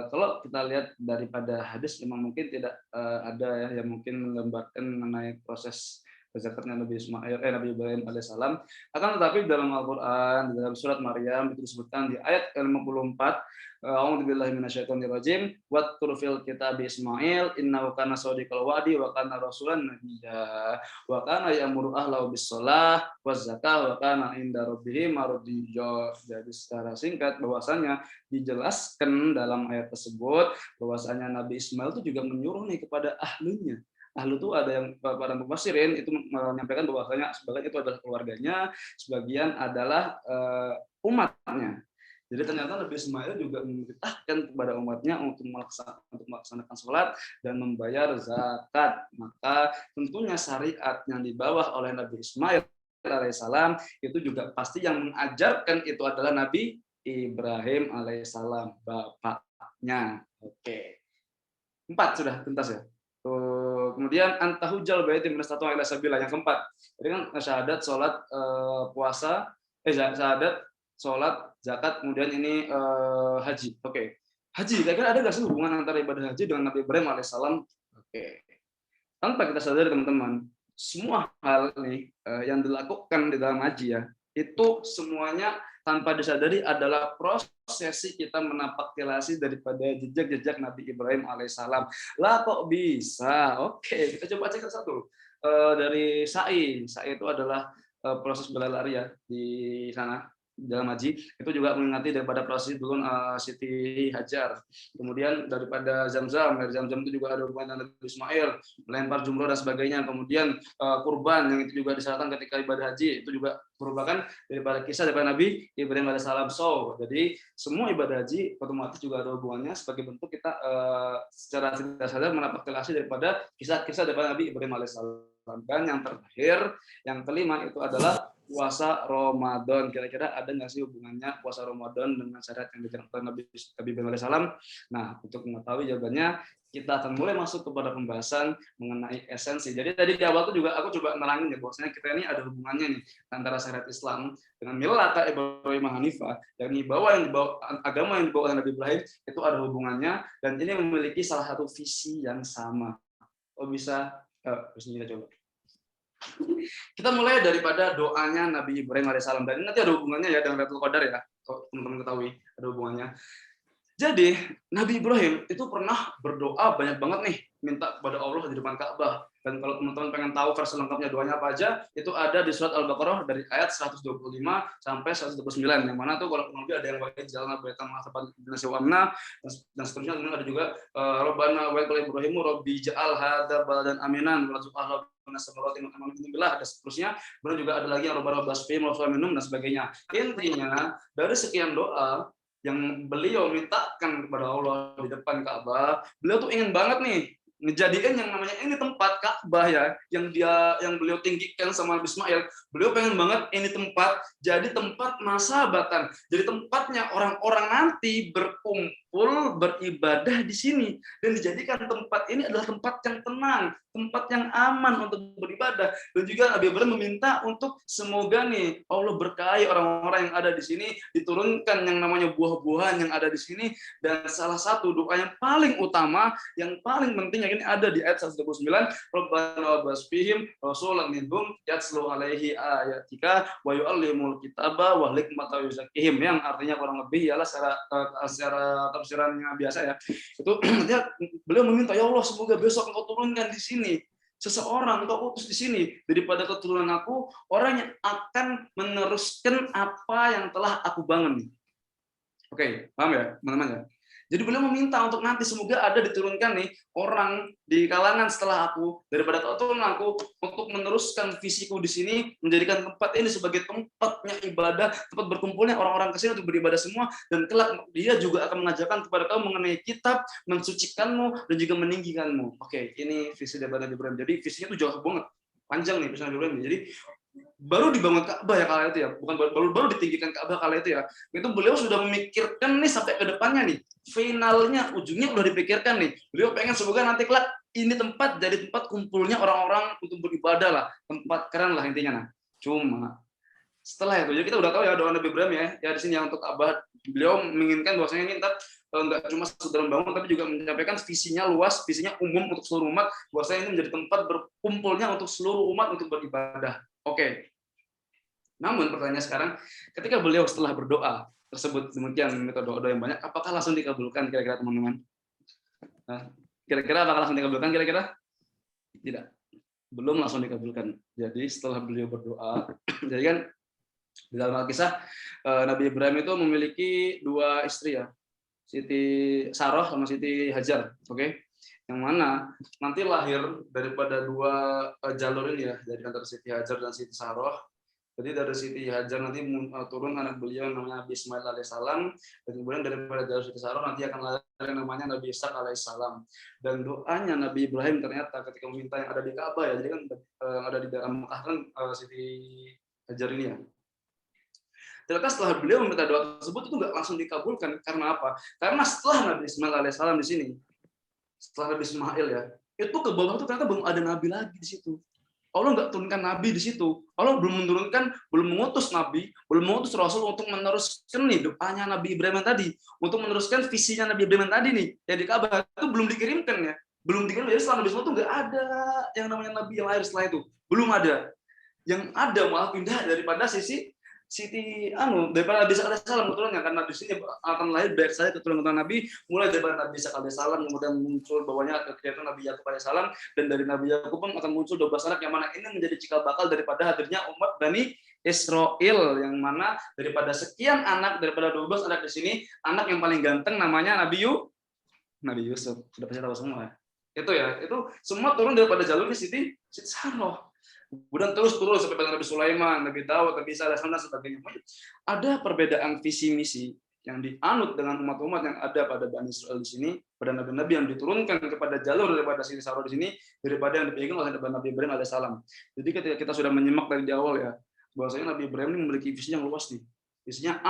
kalau kita lihat daripada hadis memang mungkin tidak ada ya yang mungkin menggambarkan mengenai proses zakatnya Nabi Ibrahim alaihissalam. Akan tetapi dalam Al-Quran, dalam surat Maryam itu disebutkan di ayat 54, A'udzubillahi minasyaitonirrajim, wadkur fil kitab Ismail innahu kana shadiqal wa'di wa kana rasulan nabiyya wa kana ya'muru ahlahu bis-shalah waz zakah wa kana inda rabbih mardiyya. Jadi secara singkat bahwasanya dijelaskan dalam ayat tersebut bahwasanya Nabi Ismail itu juga menyuruh nih kepada ahlunya. Ahlu itu ada yang para mufassirin itu menyampaikan bahwasanya sebagian itu adalah keluarganya, sebagian adalah umatnya. Jadi ternyata Nabi Ismail juga memerintahkan kepada umatnya untuk melaksanakan sholat dan membayar zakat. Maka tentunya syariat yang dibawa oleh Nabi Ismail alaihissalam, itu juga pasti yang mengajarkan itu adalah Nabi Ibrahim alaihissalam, bapaknya. Oke. 4 sudah tuntas ya. Kemudian antahujal baiti minastatu ila sabila yang keempat. Jadi kan syahadat, salat, puasa, syahadat, salat, zakat, kemudian ini haji. Oke. Haji, kira-kira ada nggak sih hubungan antara ibadah haji dengan Nabi Ibrahim alaihissalam? Oke. Tanpa kita sadari teman-teman, semua hal ini yang dilakukan di dalam haji ya, itu semuanya tanpa disadari adalah prosesi kita menapaktilasi daripada jejak-jejak Nabi Ibrahim alaihissalam. Lah kok bisa? Oke, kita coba cek satu. Dari sa'i. Sa'i itu adalah proses berlari ya di sana dalam haji. Itu juga mengingati daripada proses dulu Siti Hajar. Kemudian daripada Zamzam, dari Zamzam itu juga ada hubungan dengan Nabi Ismail, melempar jumroh dan sebagainya. Kemudian kurban yang itu juga disyaratkan ketika ibadah haji, itu juga merupakan daripada kisah daripada Nabi Ibrahim alaihissalam. So, jadi semua ibadah haji otomatis juga ada hubungannya sebagai bentuk kita secara tidak sadar menapaktilasi daripada kisah-kisah daripada Nabi Ibrahim alaihissalam. Dan yang terakhir, yang kelima itu adalah puasa Ramadan. Kira-kira ada nggak sih hubungannya puasa Ramadan dengan syariat yang dijalankan Nabi Ibrahim alaihissalam? Nah, untuk mengetahui jawabannya, kita akan mulai masuk kepada pembahasan mengenai esensi. Jadi tadi di awal itu juga aku coba nerangin ya bahwasanya kita ini ada hubungannya nih antara syariat Islam dengan milata Ibrahim Hanifah, yakni agama yang dibawa oleh Nabi Ibrahim itu ada hubungannya dan ini memiliki salah satu visi yang sama. Oh bisa kita coba. Kita mulai daripada doanya Nabi Ibrahim alaihissalam dan nanti ada hubungannya ya dengan Lailatul Qadar ya, kalau teman-teman ketahui ada hubungannya. Jadi Nabi Ibrahim itu pernah berdoa banyak banget nih, minta kepada Allah di depan Ka'bah. Dan kalau teman-teman pengen tahu versi lengkapnya doanya apa aja, itu ada di surat Al-Baqarah dari ayat 125 sampai 129. Yang mana tuh kalau kurang lebih ada yang baik jalan baitan ma'asaban binasi wa'amna dan seterusnya. Kemudian ada juga Rabbana wa Ibrahimu Rabbi ja'al hadza baladan aminan wa razaqna dan seterusnya. Kemudian juga ada lagi yang Rabbana basfim wa minum dan sebagainya. Intinya dari sekian doa yang beliau mintakan kepada Allah di depan Ka'bah, beliau tuh ingin banget nih ngejadikan yang namanya ini tempat Ka'bah ya, yang beliau tinggikan sama Nabi Ismail. Beliau pengen banget ini tempat jadi tempat masabatan, jadi tempatnya orang-orang nanti berkumpul beribadah di sini dan dijadikan tempat ini adalah tempat yang tenang, tempat yang aman untuk beribadah. Dan juga Nabi Ibrahim meminta untuk semoga nih Allah berkahi orang-orang yang ada di sini, diturunkan yang namanya buah-buahan yang ada di sini. Dan salah satu doa yang paling utama, yang paling penting yang ini ada di ayat 129, Rabbana wasfihim rasulan minhum yatslu alaihi ayatika wa yu'allimul kitaba wa hikmata wa yuzakkihim, yang artinya kurang lebih ialah secara tafsirannya biasa ya. Itu beliau meminta, ya Allah semoga besok engkau turunkan di sini seseorang, engkau utus di sini daripada keturunan aku orang yang akan meneruskan apa yang telah aku bangun. Oke, paham ya teman-teman ya? Jadi beliau meminta untuk nanti semoga ada diturunkan nih orang di kalangan setelah aku daripada keturunan aku untuk meneruskan visiku di sini, menjadikan tempat ini sebagai tempatnya ibadah, tempat berkumpulnya orang-orang ke sini untuk beribadah semua, dan kelak dia juga akan mengajarkan kepada kamu mengenai kitab, mensucikanmu dan juga meninggikanmu. Oke, ini visi daripada Nabi Ibrahim. Jadi visinya itu jauh banget, panjang nih visi Nabi Ibrahim. Jadi baru dibangun Ka'bah ya kala itu ya, bukan baru ditinggikan Ka'bah kala itu ya. Itu beliau sudah memikirkan nih sampai ke depannya nih. Finalnya, ujungnya udah dipikirkan nih. Beliau pengen semoga nanti kelak ini tempat jadi tempat kumpulnya orang-orang untuk beribadah lah, tempat keren lah intinya. Nah, cuma setelah itu, jadi kita udah tahu ya doa Nabi Ibrahim ya di sini yang untuk Ka'bah. Beliau menginginkan bahwasanya ini ntar enggak cuma sekedar membangun, tapi juga menyampaikan visinya luas, visinya umum untuk seluruh umat, bahwasanya ini menjadi tempat berkumpulnya untuk seluruh umat untuk beribadah. Oke. Namun pertanyaannya sekarang, ketika beliau setelah berdoa tersebut demikian metode doa yang banyak, apakah langsung dikabulkan kira-kira teman-teman? Nah, kira-kira apakah langsung dikabulkan kira-kira? Tidak. Belum langsung dikabulkan. Jadi setelah beliau berdoa, jadi kan di dalam Al-Kisah Nabi Ibrahim itu memiliki 2 istri ya. Siti Saroh sama Siti Hajar, oke? Yang mana nanti lahir daripada 2 jalur ini ya, dari antara Siti Hajar dan Siti Saroh. Jadi dari Siti Hajar nanti turun anak beliau namanya Nabi Ismail alaihissalam, dan kemudian daripada jalur Siti Saroh nanti akan lahir namanya Nabi Ishak alaihissalam. Dan doanya Nabi Ibrahim ternyata ketika meminta yang ada di Ka'bah ya, jadi kan ada di daerah Mekah kan Siti Hajar ini ya. Ternyata setelah beliau meminta doa tersebut itu nggak langsung dikabulkan. Karena apa? Karena setelah Nabi Ismail alaihissalam di sini, setelah Nabi Ismail ya, itu ke bawah itu ternyata belum ada nabi lagi di situ. Allah nggak turunkan nabi di situ. Allah belum mengutus nabi, belum mengutus rasul untuk meneruskan nih doanya Nabi Ibrahim tadi, untuk meneruskan visinya Nabi Ibrahim tadi nih, yang di Ka'bah itu belum dikirimkan ya. Belum dikirim. Jadi setelah Nabi Ismail itu nggak ada yang namanya nabi yang lahir setelah itu. Belum ada. Yang ada malah pindah daripada daripada Nabi Isa alaihissalam keturunannya, karena di sini akan lahir dari saya keturunan Nabi, mulai dari Nabi Isa alaihissalam, kemudian muncul bawahnya yaitu Nabi Yakub alaihissalam, dan dari Nabi Yakub pun akan muncul 12 anak yang mana ini menjadi cikal bakal daripada hadirnya umat Bani Israel, yang mana daripada sekian anak, daripada 12 anak di sini, anak yang paling ganteng namanya Nabi Yusuf. Sudah pasti tahu semua. Itu semua turun daripada jalur Siti Saroh. Kemudian terus sampai pada Nabi Sulaiman, Nabi Daud, Nabi Isa dan sebagainya. Ada perbedaan visi misi yang dianut dengan umat-umat yang ada pada Bani Israel di sini, pada nabi-nabi yang diturunkan kepada jalur daripada Siti Saroh di sini, daripada yang dipegang oleh Nabi Ibrahim alaihissalam. Jadi ketika kita sudah menyimak dari awal ya, bahwasanya Nabi Ibrahim ini memiliki visi yang luas nih. Visinya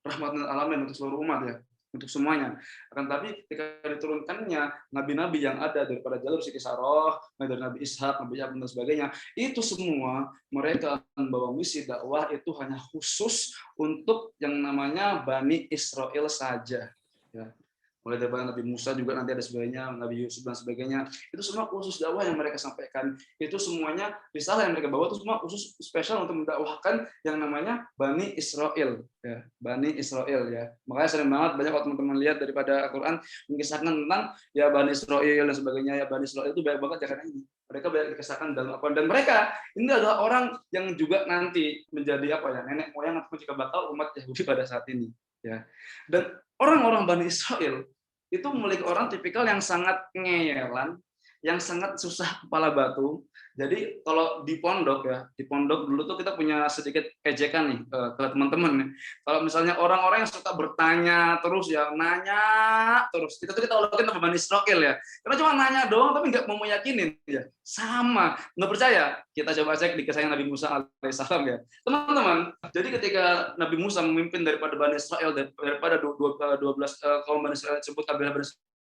rahmatan alamin untuk seluruh umat ya, untuk semuanya. Akan tapi ketika diturunkannya nabi-nabi yang ada daripada jalur Siti Saroh, dari Nabi Ishak, Nabi Yakub dan sebagainya, itu semua mereka membawa misi dakwah itu hanya khusus untuk yang namanya Bani Israel saja. Ya. Mulai dari Nabi Musa juga nanti ada sebagainya, Nabi Yusuf dan sebagainya. Itu semua khusus dakwah yang mereka sampaikan. Itu semuanya risalah yang mereka bawa itu semua khusus spesial untuk mendakwahkan yang namanya Bani Israel. Ya, Bani Israel ya. Makanya sering banget banyak kalau teman-teman lihat daripada Al-Quran mengisahkan tentang ya Bani Israel dan sebagainya. Ya Bani Israel itu banyak banget ya karena ini. Mereka banyak dikisahkan dalam Al-Quran, dan mereka ini adalah orang yang juga nanti menjadi nenek moyang atau jika bakal umat Yahudi pada saat ini. Ya. Dan orang-orang Bani Israel itu memiliki orang tipikal yang sangat ngeyelan, yang sangat susah kepala batu. Jadi kalau di pondok dulu tuh kita punya sedikit ejekan nih ke teman-teman. Kalau misalnya orang-orang yang suka bertanya terus ya, nanya terus, kita olahin sama Bani Israel ya. Karena cuma nanya doang tapi nggak mau meyakinin ya. Sama, nggak percaya. Kita coba cek di kisah Nabi Musa alaihissalam ya. Teman-teman, jadi ketika Nabi Musa memimpin daripada Bani Israel, daripada 12 kaum Bani Israel disebut kabilah Bani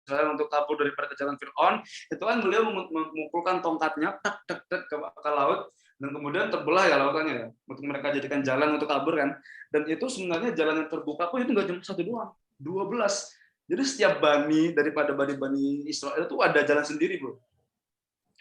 untuk kabur daripada kejaran Fir'aun, itu kan beliau mengumpulkan tongkatnya ke laut, dan kemudian terbelah ya lautannya ya, untuk mereka jadikan jalan untuk kabur kan. Dan itu sebenarnya jalan yang terbuka pun itu nggak cuma satu doang, 12. Jadi setiap bani daripada bani Israel itu ada jalan sendiri, bro.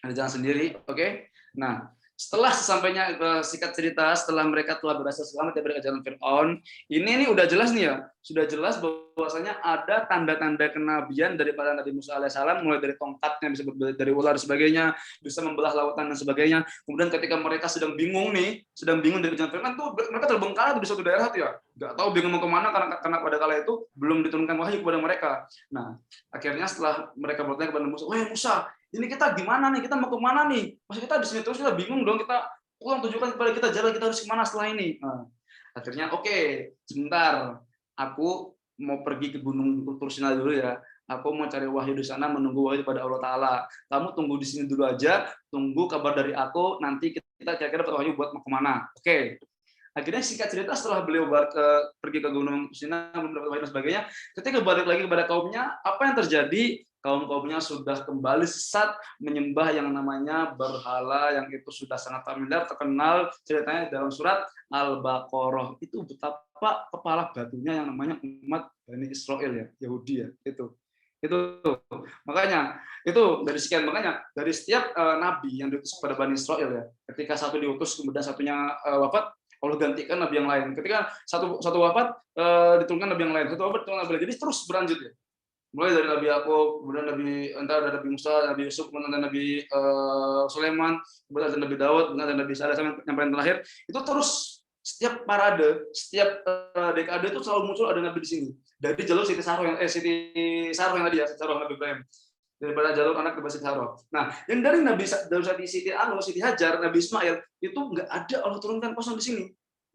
Ada jalan sendiri, oke? Nah, setelah sesampainya singkat cerita, setelah mereka telah berhasil selamat dari kejaran Fir'aun, ini udah jelas nih ya, sudah jelas bahwasanya ada tanda-tanda kenabian daripada Nabi Musa alaihissalam, mulai dari tongkatnya bisa dari ular dan sebagainya, bisa membelah lautan dan sebagainya. Kemudian ketika mereka sedang bingung dari kejaran Fir'aun tuh mereka terbengkalai di suatu daerah tuh ya, nggak tahu bingung mau kemana karena pada kala itu belum diturunkan wahyu kepada mereka. Nah, akhirnya setelah mereka bertanya kepada Musa, "Wahai Musa, ini kita gimana nih? Kita mau kemana nih? Masa kita di sini terus, kita bingung dong, kita pulang, tunjukkan kepada kita jalan, kita harus kemana setelah ini." Nah, akhirnya oke, sebentar, aku mau pergi ke Gunung Tursina dulu ya. Aku mau cari wahyu di sana, menunggu wahyu pada Allah Ta'ala. Kamu tunggu di sini dulu aja, tunggu kabar dari aku, nanti kita kira-kira dapat wahyu buat mau kemana. Oke. Akhirnya singkat cerita setelah beliau pergi ke Gunung Tursina, mendapat wahyu dan sebagainya, ketika balik lagi kepada kaumnya, apa yang terjadi? Kaum-kaumnya sudah kembali sesat menyembah yang namanya berhala, yang itu sudah sangat familiar, terkenal ceritanya dalam surat Al-Baqarah. Itu betapa kepala batunya yang namanya umat Bani Israel ya, Yahudi ya, itu makanya itu dari sekian, makanya dari setiap nabi yang diutus kepada Bani Israel ya, ketika satu diutus kemudian satunya wafat, Allah gantikan nabi yang lain. Ketika satu wafat, diturunkan nabi yang lain, satu wafat diturunkan nabi lain. Jadi terus berlanjut ya. Mulai dari Nabi Yakub, kemudian ada Nabi Musa, Nabi Yusuf, kemudian ada Nabi Sulaiman, kemudian ada Nabi Daud, kemudian ada Nabi Isa sampai yang paling terakhir. Itu terus setiap parade, setiap dekade itu selalu muncul ada nabi di sini. Dari jalur Siti Saroh yang tadi ya, Siti Saroh Nabi Ibrahim. Daripada jalur anak Nabi Siti Saroh. Nah, yang dari Siti Hajar, Nabi Ismail itu nggak ada Allah turunkan kosong di sini.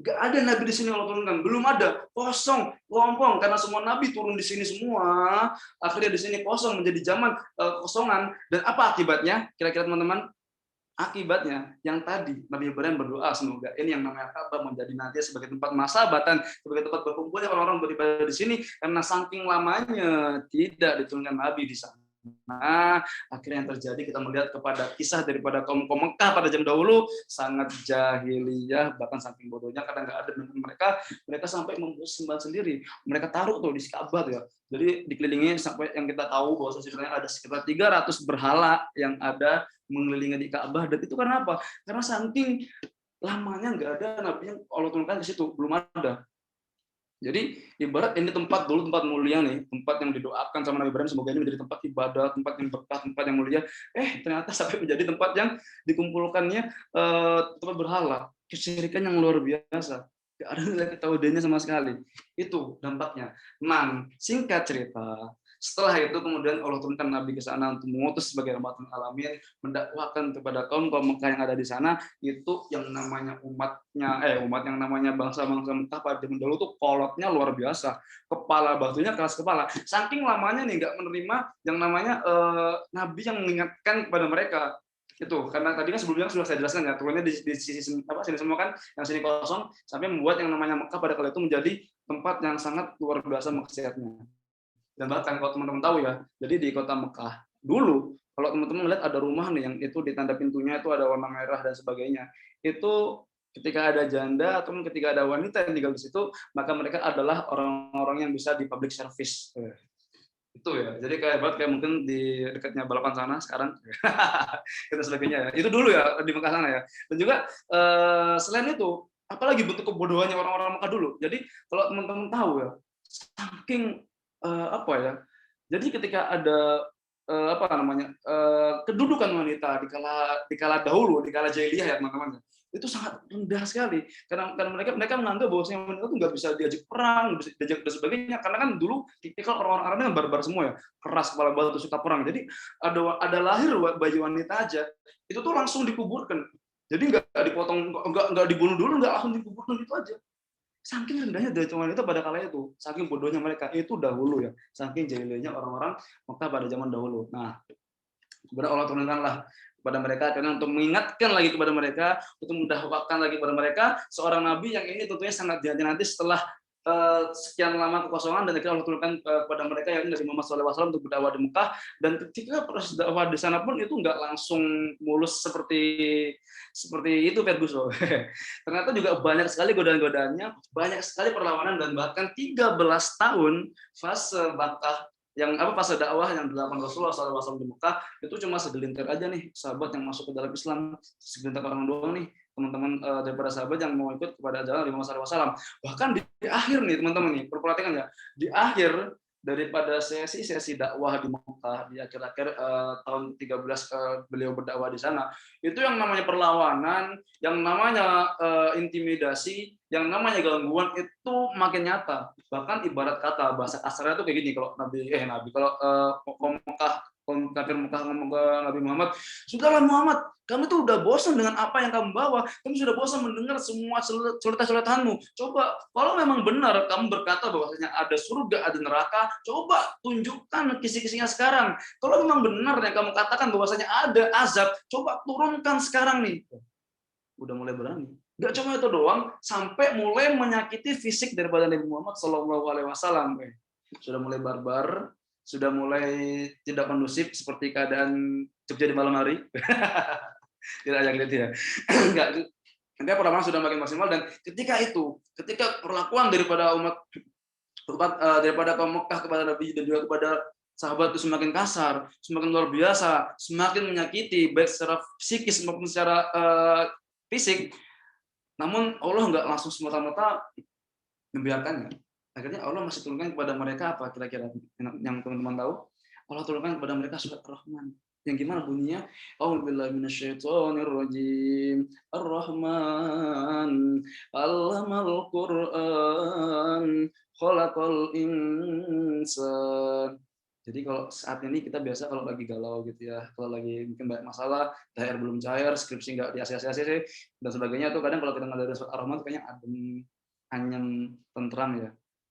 Nggak ada nabi di sini Allah turunkan, belum ada, kosong, lompong, karena semua nabi turun di sini semua. Akhirnya di sini kosong, menjadi zaman kosongan. Dan apa akibatnya? Kira-kira teman-teman, Akibatnya, yang tadi Nabi Ibrahim berdoa semoga ini yang namanya Ka'bah menjadi nanti sebagai tempat masabatan, sebagai tempat berkumpulnya orang-orang beribadah di sini, karena saking lamanya tidak diturunkan Nabi di sana. Nah, akhirnya yang terjadi kita melihat kepada kisah daripada kaum Mekah pada zaman dahulu sangat jahiliyah, bahkan saking bodohnya karena nggak ada mereka sampai membuat sembahan sendiri. Mereka taruh tuh di Ka'bah tuh ya. Jadi dikelilingi sampai yang kita tahu bahwa sebenarnya ada sekitar 300 berhala yang ada mengelilingi di Ka'bah, dan itu karena apa? Karena saking lamanya nggak ada nabi yang Allah turunkan di situ, belum ada. Jadi ibarat ini tempat mulia nih, tempat yang didoakan sama Nabi Ibrahim semoga ini menjadi tempat ibadah, tempat yang berkah, tempat yang mulia. Ternyata sampai menjadi tempat yang dikumpulkannya tempat berhala, kesyirikan yang luar biasa. Gak ada nilai ketauhidannya sama sekali. Itu dampaknya. Singkat cerita, setelah itu kemudian Allah turunkan Nabi ke sana untuk mengutus sebagai rahmatan alamin, mendakwakan kepada kaum Mekah yang ada di sana. Itu yang namanya umat yang namanya bangsa-bangsa Mekah pada zaman dahulu tuh kolotnya luar biasa, kepala batunya keras kepala. Saking lamanya nih nggak menerima yang namanya Nabi yang mengingatkan kepada mereka. Itu karena tadi kan sebelumnya sudah saya jelaskan ya, turunnya di sisi sini semua kan, yang sini kosong, sampai membuat yang namanya Mekah pada kala itu menjadi tempat yang sangat luar biasa maksiatnya. Dan bahkan kalau teman-teman tahu ya, jadi di kota Mekah dulu, kalau teman-teman melihat ada rumah nih yang itu di tanda pintunya itu ada warna merah dan sebagainya, itu ketika ada janda atau ketika ada wanita yang tinggal di situ, maka mereka adalah orang-orang yang bisa di public service. Itu ya, jadi kayak mungkin di dekatnya balapan sana sekarang itu sebagainya ya. Itu dulu ya di Mekah sana ya. Dan juga selain itu, apalagi bentuk kebodohannya orang-orang Mekah dulu. Jadi kalau teman-teman tahu ya, saking jadi ketika ada kedudukan wanita di kala dahulu, di kala jahiliyah ya teman-teman, itu sangat rendah sekali karena mereka menganggap bahwa wanita itu nggak bisa diajak perang, bisa diajak dan sebagainya, karena kan dulu tipikal orang-orang Arab kan barbar semua ya, keras kepala batu, suka perang. Jadi ada lahir bayi wanita aja itu tuh langsung dikuburkan, jadi nggak dipotong, nggak dibunuh dulu, nggak langsung dikuburkan gitu aja. Saking rendahnya derajat wanita pada kala itu, saking bodohnya mereka itu dahulu ya, saking jahiliyahnya orang-orang Mekah pada zaman dahulu. Nah, kemudian Allah turunkanlah kepada mereka karena untuk mengingatkan lagi kepada mereka, untuk mendakwakan lagi kepada mereka seorang nabi yang ini tentunya sangat dinanti setelah sekian lama kekosongan, dan akhirnya Allah turunkan kepada mereka yang Nabi Muhammad SAW untuk berdakwah di Mekah. Dan ketika proses dakwah di sana pun itu nggak langsung mulus seperti itu, Fergus. Ternyata juga banyak sekali godaan-godaannya, banyak sekali perlawanan, dan bahkan 13 tahun fase fase dakwah yang dilakukan Rasulullah SAW di Mekah itu cuma segelintir aja nih sahabat yang masuk ke dalam Islam, segelintir orang doang nih teman-teman daripada sahabat yang mau ikut kepada jalan Nabi Muhammad SAW. Bahkan di akhir nih teman-teman nih, perhatikan ya, di akhir daripada sesi dakwah di Mekah di akhir-akhir tahun 13 beliau berdakwah di sana, itu yang namanya perlawanan, yang namanya intimidasi, yang namanya gangguan itu makin nyata. Bahkan ibarat kata bahasa kasarnya itu kayak gini, kalau kafir Mekah ngomong ke Nabi Muhammad, sudahlah Muhammad, kami tuh udah bosan dengan apa yang kamu bawa, kami sudah bosan mendengar semua celotehan-celotehanmu. Coba kalau memang benar kamu berkata bahwasanya ada surga, ada neraka, coba tunjukkan kisi-kisinya sekarang. Kalau memang benar yang kamu katakan bahwasanya ada azab, coba turunkan sekarang nih. Udah mulai berani. Gak cuma itu doang, sampai mulai menyakiti fisik daripada Nabi Muhammad SAW. Sudah mulai barbar, sudah mulai tidak kondusif seperti keadaan Jogja di malam hari. Tidak ada gitu ya. Enggak, perlawanan sudah makin maksimal, dan ketika perlakuan daripada daripada kaum Mekah kepada Nabi dan juga kepada sahabat itu semakin kasar, semakin luar biasa, semakin menyakiti baik secara psikis maupun secara fisik. Namun Allah nggak langsung semata-mata membiarkannya. Akhirnya Allah masih turunkan kepada mereka apa kira-kira yang teman-teman tahu? Allah turunkan kepada mereka surat Ar-Rahman. Yang gimana bunyinya? A'udzubillahi minasyaitonirrajim. Ar-Rahman 'allamal Qur'an, khalaqal insan. Jadi kalau saat ini kita biasa kalau lagi galau gitu ya, kalau lagi mungkin banyak masalah, THR belum cair, skripsi nggak di ACC dan sebagainya, tuh kadang kalau kita nggak ada surat Ar-Rahman kayaknya adem, anyem, tentram ya.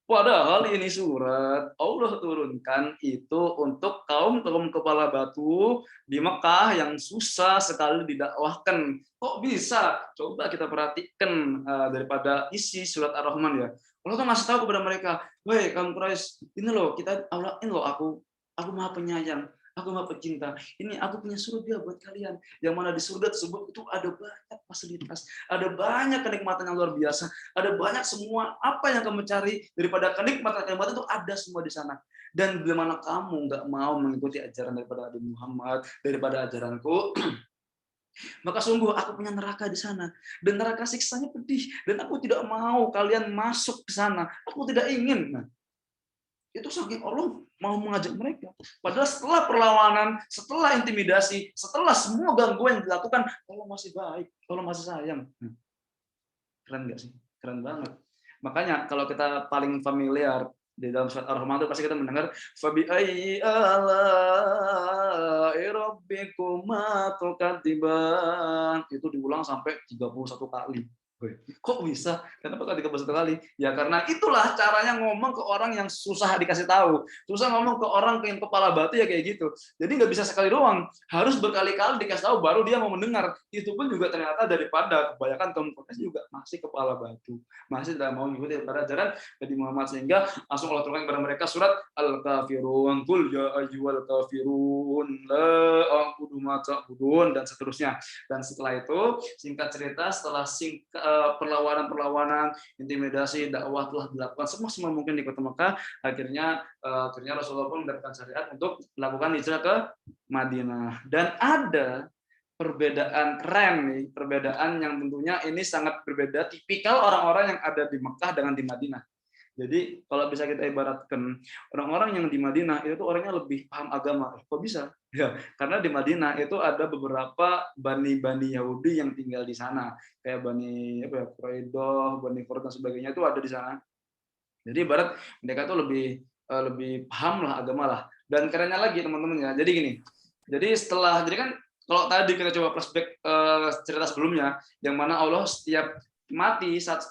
Padahal ini surat Allah turunkan itu untuk kaum kepala batu di Mekah yang susah sekali didakwahkan. Kok bisa? Coba kita perhatikan daripada isi surat Ar-Rahman ya. Allah tuh ngasih tahu kepada mereka, "Woi, kaum Quraisy, ini loh kita Allah ini loh aku Maha Penyayang, aku Maha Pecinta. Ini aku punya surga buat kalian. Yang mana di surga tersebut itu ada banyak fasilitas, ada banyak kenikmatan yang luar biasa, ada banyak semua apa yang kamu cari daripada kenikmatan itu ada semua di sana. Dan bila mana kamu nggak mau mengikuti ajaran daripada Nabi Muhammad, daripada ajaranku, maka sungguh aku punya neraka di sana dan neraka siksanya pedih dan aku tidak mau kalian masuk ke sana. Aku tidak ingin." Nah, itu saking Allah mau mengajak mereka. Padahal setelah perlawanan, setelah intimidasi, setelah semua gangguan yang dilakukan, Allah masih baik, Allah masih sayang. Keren nggak sih? Keren banget. Makanya kalau kita paling familiar di dalam surat Ar-Rahman itu pasti kita mendengar fabi ayyi ala'i rabbikuma tukadziban. Itu diulang sampai 31 kali. Kok bisa? Kenapa kok 31 kali? Ya karena itulah caranya ngomong ke orang yang susah dikasih tahu. Susah ngomong ke orang yang kepala batu ya kayak gitu. Jadi nggak bisa sekali doang. Harus berkali-kali dikasih tahu baru dia mau mendengar. Itu pun juga ternyata daripada kebanyakan kaum Quraisy juga masih kepala batu. Masih tidak mau mengikuti daripada ajaran Nabi Muhammad, sehingga langsung Allah turunkan kepada mereka surat Al-Kafirun, qul ya ayyuhal kafirun la a'budu ma ta'budun, dan seterusnya. Dan setelah itu singkat cerita, setelah perlawanan, intimidasi, dakwah telah dilakukan semua mungkin di kota Mekah, akhirnya Rasulullah pun mendapatkan syariat untuk melakukan hijrah ke Madinah. Dan ada perbedaan keren nih, perbedaan yang tentunya ini sangat berbeda tipikal orang-orang yang ada di Mekah dengan di Madinah. Jadi kalau bisa kita ibaratkan, orang-orang yang di Madinah itu tuh orangnya lebih paham agama. Kok bisa? Ya, karena di Madinah itu ada beberapa bani Yahudi yang tinggal di sana, kayak bani Quraidah, bani Quraidah dan sebagainya itu ada di sana. Jadi ibarat mereka tuh lebih paham lah agama lah. Dan kerennya lagi teman-teman ya. Jadi gini. Jadi kan kalau tadi kita coba flashback cerita sebelumnya, yang mana Allah setiap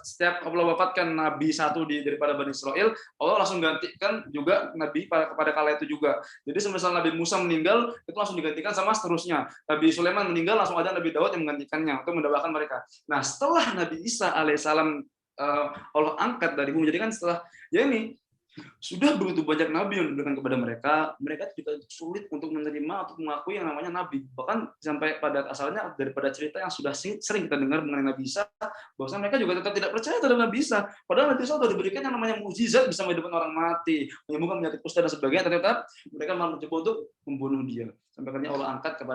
setiap Allah wafatkan nabi satu daripada Bani Israel, Allah langsung gantikan juga nabi kepada kala itu juga. Jadi semisal Nabi Musa meninggal, itu langsung digantikan sama seterusnya. Nabi Sulaiman meninggal, langsung ada Nabi Daud yang menggantikannya untuk mendapatkan mereka. Nah, setelah Nabi Isa alaihissalam Allah angkat dari bumi, jadi kan setelah ya ini sudah begitu banyak nabi yang diberikan kepada mereka juga sulit untuk menerima atau mengakui yang namanya nabi. Bahkan sampai pada asalnya daripada cerita yang sudah sering kita dengar mengenai Nabi Isa, bahwa mereka juga tetap tidak percaya terhadap Nabi Isa. Padahal Nabi Isa sudah diberikan yang namanya mukjizat, bisa menghidupkan orang mati, menyembuhkan penyakit kusta dan sebagainya, tetap mereka malah mencoba untuk membunuh dia. Sampai akhirnya Allah angkat ke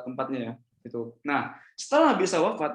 tempatnya ya. Itu. Nah, setelah Nabi Isa wafat,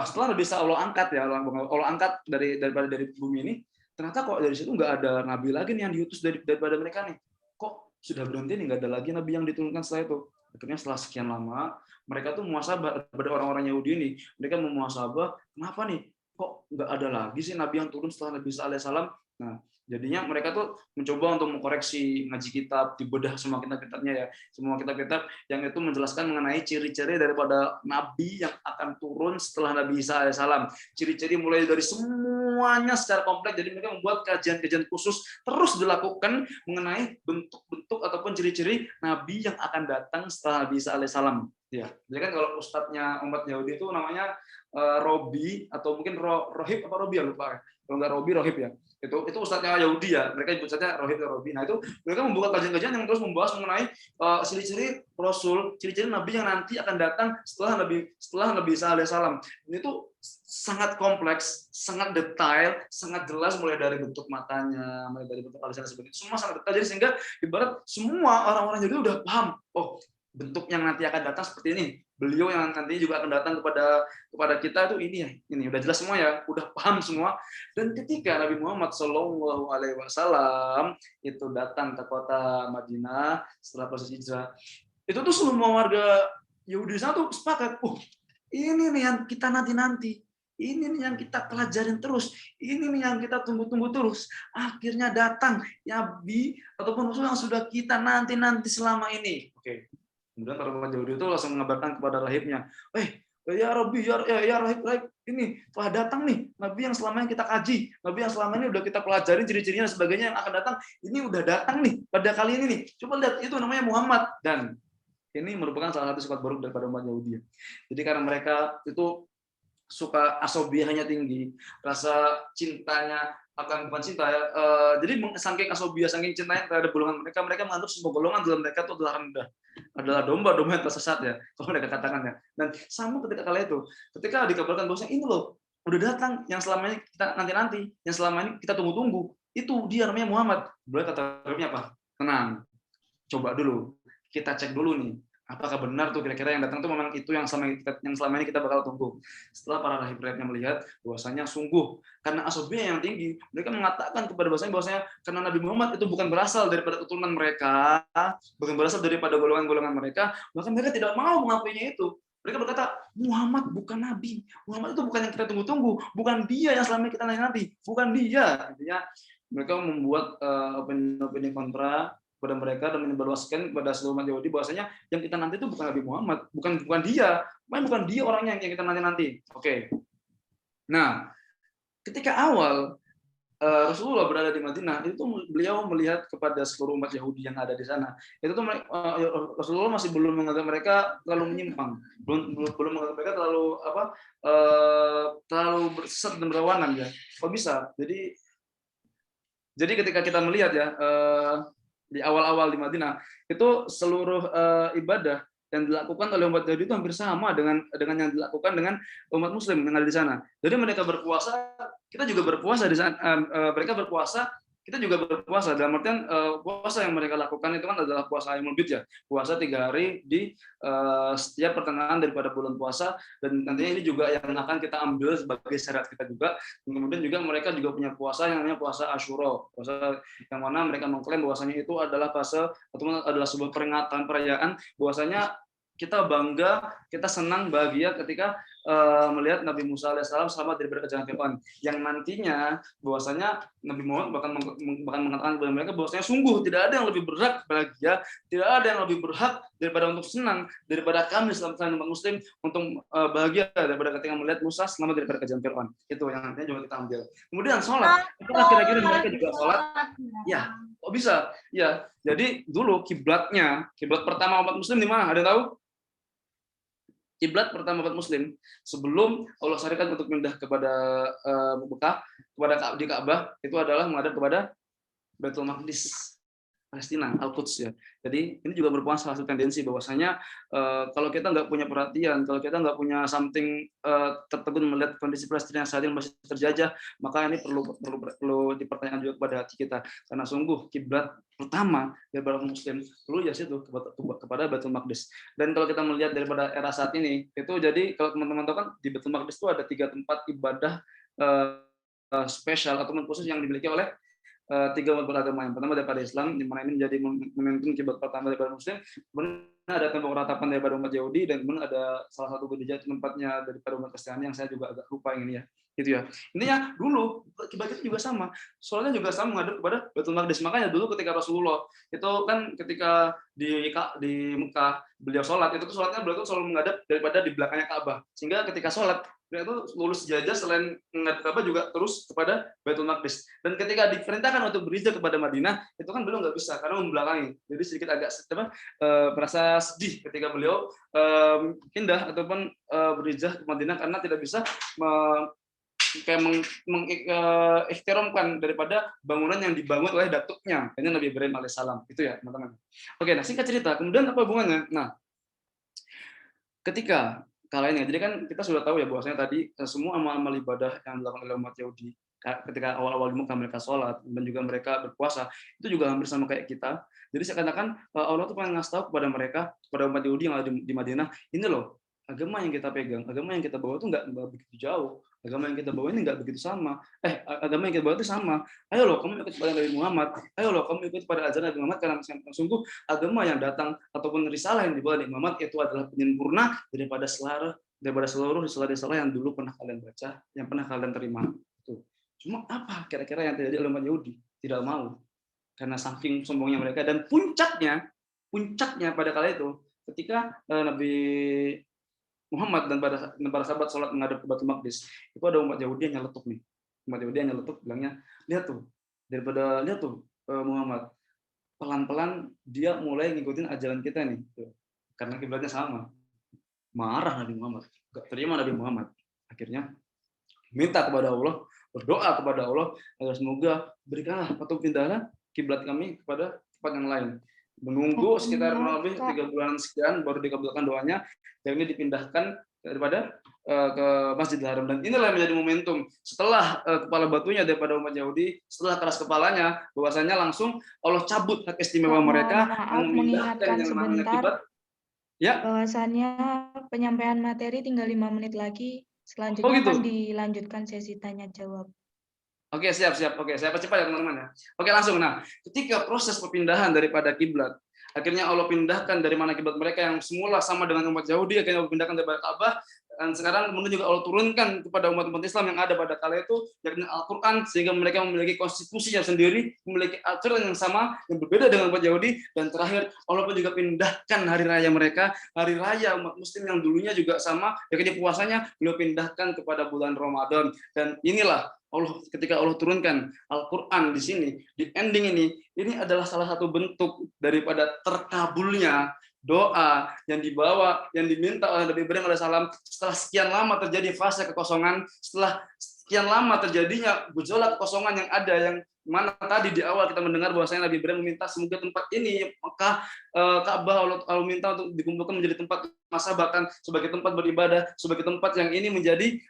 setelah Nabi Isa Allah angkat ya, Allah angkat dari bumi ini. Ternyata kok dari situ nggak ada nabi lagi nih yang diutus daripada mereka nih. Kok sudah berhenti nih, nggak ada lagi nabi yang diturunkan setelah itu. Akhirnya setelah sekian lama, mereka tuh muhasabah pada orang-orang Yahudi ini. Mereka memuhasabah, kenapa nih? Kok nggak ada lagi sih nabi yang turun setelah Nabi Isa alaihissalam? Nah, jadinya mereka tuh mencoba untuk mengkoreksi, ngaji kitab, dibedah semua kitab-kitabnya ya, semua kitab-kitab yang itu menjelaskan mengenai ciri-ciri daripada nabi yang akan turun setelah Nabi Isa alaihissalam. Ciri-ciri mulai dari semuanya secara kompleks. Jadi mereka membuat kajian-kajian khusus terus dilakukan mengenai bentuk-bentuk ataupun ciri-ciri nabi yang akan datang setelah Nabi Isa alaihissalam. Ya, jadi kan kalau ustadznya umat Yahudi itu namanya Robi atau mungkin Rohib apa Robi ya lupa. Kalau nggak Robi, Rohib ya. Itu ustadznya Yahudi ya. Mereka nyebut saja Rohib atau Robi. Nah itu mereka membuka kajian-kajian yang terus membahas mengenai ciri-ciri Rasul, ciri-ciri Nabi yang nanti akan datang setelah Nabi Isa alaihissalam. Ini tuh sangat kompleks, sangat detail, sangat jelas mulai dari bentuk matanya, mulai dari bentuk alisnya dan sebagainya. Semua sangat detail. Jadi sehingga ibarat semua orang-orang Yahudi udah paham. Oh, bentuk yang nanti akan datang seperti ini. Beliau yang nanti juga akan datang kepada kita itu ini ya. Ini udah jelas semua ya, udah paham semua. Dan ketika Nabi Muhammad SAW itu datang ke kota Madinah setelah proses hijrah, itu tuh semua warga Yahudi sana tuh sepakat, ini nih yang kita nanti-nanti. Ini nih yang kita pelajarin terus. Ini nih yang kita tunggu-tunggu terus. Akhirnya datang Nabi ataupun Rasul yang sudah kita nanti selama ini. Oke. Kemudian para umat Yahudi itu langsung mengabarkan kepada rahibnya, Ya Rabbi, ya Rahib, ini telah datang nih Nabi yang selama ini kita kaji, Nabi yang selama ini udah kita pelajari ciri-cirinya dan sebagainya yang akan datang, ini udah datang nih pada kali ini nih. Coba lihat, itu namanya Muhammad. Dan ini merupakan salah satu sifat buruk daripada umat Yahudi. Jadi karena mereka itu suka asobiahnya tinggi, rasa cintanya akan bukan cinta ya. Jadi saking asobiah, saking cintanya terhadap golongan mereka, mereka menganggap semua golongan dalam mereka itu adalah rendah, adalah domba-domba yang tersesat ya, kalau mereka katakan ya. Dan sama ketika kala itu, ketika dikabarkan bahwa ini loh udah datang yang selama ini kita nanti-nanti, yang selama ini kita tunggu-tunggu, itu dia namanya Muhammad. Boleh kata Rabbi apa? Tenang, coba dulu kita cek dulu nih, apakah benar tuh kira-kira yang datang tuh memang itu yang selama ini kita bakal tunggu. Setelah para rahib-rahibnya melihat bahwasanya sungguh karena asobinya yang tinggi, mereka mengatakan kepada bahwasanya karena Nabi Muhammad itu bukan berasal daripada keturunan mereka, bukan berasal daripada golongan-golongan mereka, maka mereka tidak mau mengakuinya itu. Mereka berkata, Muhammad bukan Nabi, Muhammad itu bukan yang kita tunggu-tunggu, bukan dia yang selama ini kita nanti, bukan dia. Intinya mereka membuat opini kontra kepada mereka dan menyebarluaskan kepada seluruh umat Yahudi bahwasanya yang kita nanti itu bukan Nabi Muhammad, bukan dia, bukan dia orangnya yang kita nanti. Oke. Nah, ketika awal Rasulullah berada di Madinah, itu beliau melihat kepada seluruh umat Yahudi yang ada di sana. Itu tuh Rasulullah masih belum menganggap mereka terlalu menyimpang, belum menganggap mereka terlalu bersesat dan berlawanan ya. Kok bisa? Jadi ketika kita melihat ya di awal-awal di Madinah itu seluruh ibadah yang dilakukan oleh umat Yahudi itu hampir sama dengan yang dilakukan dengan umat Muslim yang ada di sana. Jadi mereka berpuasa, kita juga berpuasa di sana. Mereka berpuasa, kita juga berpuasa. Dalam artian puasa yang mereka lakukan itu kan adalah puasa Ayyamul Bid ya, puasa 3 hari di setiap pertengahan daripada bulan puasa, dan nantinya ini juga yang akan kita ambil sebagai syariat kita juga. Dan kemudian juga mereka juga punya puasa yang namanya puasa Asyura, puasa yang mana mereka mengklaim bahwasanya itu adalah puasa atau adalah sebuah peringatan perayaan bahwasanya kita bangga, kita senang, bahagia ketika melihat Nabi Musa alaihissalam selamat dari kejahatan Fir'aun, yang nantinya bahwasanya Nabi Muhammad bahkan mengatakan kepada mereka bahwasanya sungguh tidak ada yang lebih berhak bahagia, tidak ada yang lebih berhak daripada untuk senang daripada kami selain umat Muslim untuk bahagia daripada ketika melihat Musa selamat dari kejahatan Fir'aun. Itu yang nantinya juga kita ambil. Kemudian sholat, apakah kira-kira mereka juga sholat? Ya, kok bisa? Ya, jadi dulu kiblat pertama umat Muslim di mana? Ada yang tahu? Kiblat pertama umat Muslim sebelum Allah syariatkan untuk pindah kepada Mekah, di Ka'bah, itu adalah menghadap kepada Baitul Maqdis, Palestina, Al-Quds ya. Jadi ini juga merupakan salah satu tendensi bahwasanya kalau kita nggak punya perhatian, kalau kita nggak punya something tertegun melihat kondisi Palestina yang saat ini masih terjajah, maka ini perlu dipertanyakan juga kepada hati kita, karena sungguh kiblat pertama daripada Muslim dulu ya situ kepada Baitul Maqdis. Dan kalau kita melihat daripada era saat ini, itu jadi kalau teman-teman tahu kan di Baitul Maqdis itu ada 3 tempat ibadah spesial atau khusus yang dimiliki oleh 3 umat beragama. Yang pertama daripada Islam, di mana ini menjadi memimpin kiblat pertama daripada Muslim. Kemudian ada tembok ratapan daripada umat Yahudi, dan kemudian ada salah satu gereja tempatnya daripada umat Kristiani yang saya juga agak lupa ini ya. Gitu ya. Intinya dulu kiblat itu juga sama. Soalnya juga sama menghadap kepada Baitul Maqdis. Makanya dulu ketika Rasulullah itu kan ketika di Mekah beliau sholat, itu sholatnya beliau itu selalu menghadap daripada di belakangnya Ka'bah. Sehingga ketika sholat beliau itu lulus jajah selain menghadap Ka'bah juga terus kepada Baitul Maqdis. Dan ketika diperintahkan untuk berhijrah kepada Madinah, itu kan beliau nggak bisa karena membelakangi. Jadi sedikit agak merasa sedih ketika beliau pindah ataupun berhijrah ke Madinah karena tidak bisa mengikhtiramkan daripada bangunan yang dibangun oleh datuknya, ini Nabi Ibrahim alaihissalam. Itu ya teman-teman. Oke, nah singkat cerita, kemudian apa hubungannya? Nah, ketika kala ini, jadi kan kita sudah tahu ya bahwasanya tadi semua amal-amal ibadah yang dilakukan oleh umat Yahudi ketika awal-awal di Mekah mereka sholat dan juga mereka berpuasa, itu juga hampir sama kayak kita. Jadi saya katakan Allah tuh pengen ngasih tahu kepada mereka, kepada umat Yahudi yang ada di Madinah, ini loh agama yang kita pegang, agama yang kita bawa itu nggak begitu jauh, agama yang kita bawa ini nggak begitu sama. Agama yang kita bawa itu sama. Ayo loh kamu ikut pada Nabi Muhammad, ayo loh kamu ikut pada ajaran Nabi Muhammad, karena sungguh agama yang datang ataupun risalah yang dibawa Nabi Muhammad itu adalah penyempurna daripada seluruh risalah-risalah yang dulu pernah kalian baca, yang pernah kalian terima. Tuh. Cuma apa kira-kira yang terjadi oleh umat Yahudi? Tidak mau, karena saking sombongnya mereka. Dan puncaknya pada kala itu ketika Nabi Muhammad dan para sahabat sholat menghadap ke Baitul Maqdis, itu ada umat Yahudi yang nyeletuk nih. Umat Yahudi yang nyeletuk bilangnya, lihat tuh, Muhammad, pelan-pelan dia mulai ngikutin ajaran kita nih. Tuh. Karena kiblatnya sama. Marah Nabi Muhammad, gak terima Nabi Muhammad. Akhirnya minta kepada Allah, berdoa kepada Allah agar semoga berikanlah atau pindahlah kiblat kami kepada tempat yang lain. Menunggu sekitar kurang lebih 3 bulan sekian baru dikabulkan doanya, dan ini dipindahkan daripada ke Masjidil Haram. Dan inilah yang menjadi momentum setelah kepala batunya daripada umat Yahudi, setelah keras kepalanya, bahwasanya langsung Allah cabut hak istimewa mereka Maaf, mengingatkan sebentar. Ya. Bahwasannya penyampaian materi tinggal 5 menit lagi. Selanjutnya gitu? akan dilanjutkan sesi tanya jawab. Oke, siap. Oke, saya percepat ya teman-teman ya. Oke, langsung. Nah, ketika proses perpindahan daripada kiblat, akhirnya Allah pindahkan dari mana kiblat mereka yang semula sama dengan umat Yahudi, akhirnya Allah pindahkan daripada Ka'bah, dan sekarang kemudian juga Allah turunkan kepada umat-umat Islam yang ada pada kala itu, yakni Al-Quran, sehingga mereka memiliki konstitusi yang sendiri, memiliki aturan yang sama, yang berbeda dengan umat Yahudi, dan terakhir Allah pun juga pindahkan hari raya mereka, hari raya umat Muslim yang dulunya juga sama, yakni puasanya beliau pindahkan kepada bulan Ramadan. Dan inilah Allah, ketika Allah turunkan Al-Quran di sini, di ending ini adalah salah satu bentuk daripada terkabulnya doa yang dibawa, yang diminta oleh Nabi Ibrahim alaihissalam setelah sekian lama terjadi fase kekosongan, setelah sekian lama terjadinya gejolak kekosongan yang ada, yang mana tadi di awal kita mendengar bahwasanya Nabi Ibrahim meminta semoga tempat ini, maka Ka'bah Allah minta untuk dikumpulkan menjadi tempat masa, bahkan sebagai tempat beribadah, sebagai tempat yang ini menjadi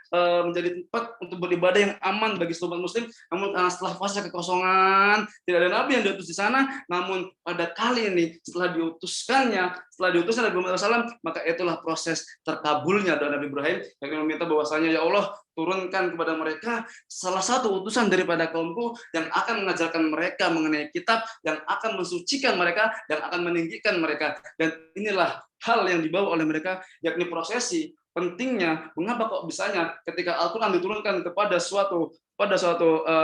tempat untuk beribadah yang aman bagi seluruh muslim. Namun karena setelah fase kekosongan tidak ada nabi yang diutus di sana, namun pada kali ini setelah diutusnya Nabi Muhammad SAW, maka itulah proses terkabulnya doa Nabi Ibrahim yang meminta bahwasanya ya Allah turunkan kepada mereka salah satu utusan daripada kaumku yang akan mengajarkan mereka mengenai kitab, yang akan mensucikan mereka, yang akan meninggikan mereka. Dan inilah hal yang dibawa oleh mereka, yakni prosesi. Pentingnya, mengapa kok bisanya ketika Al-Quran diturunkan kepada suatu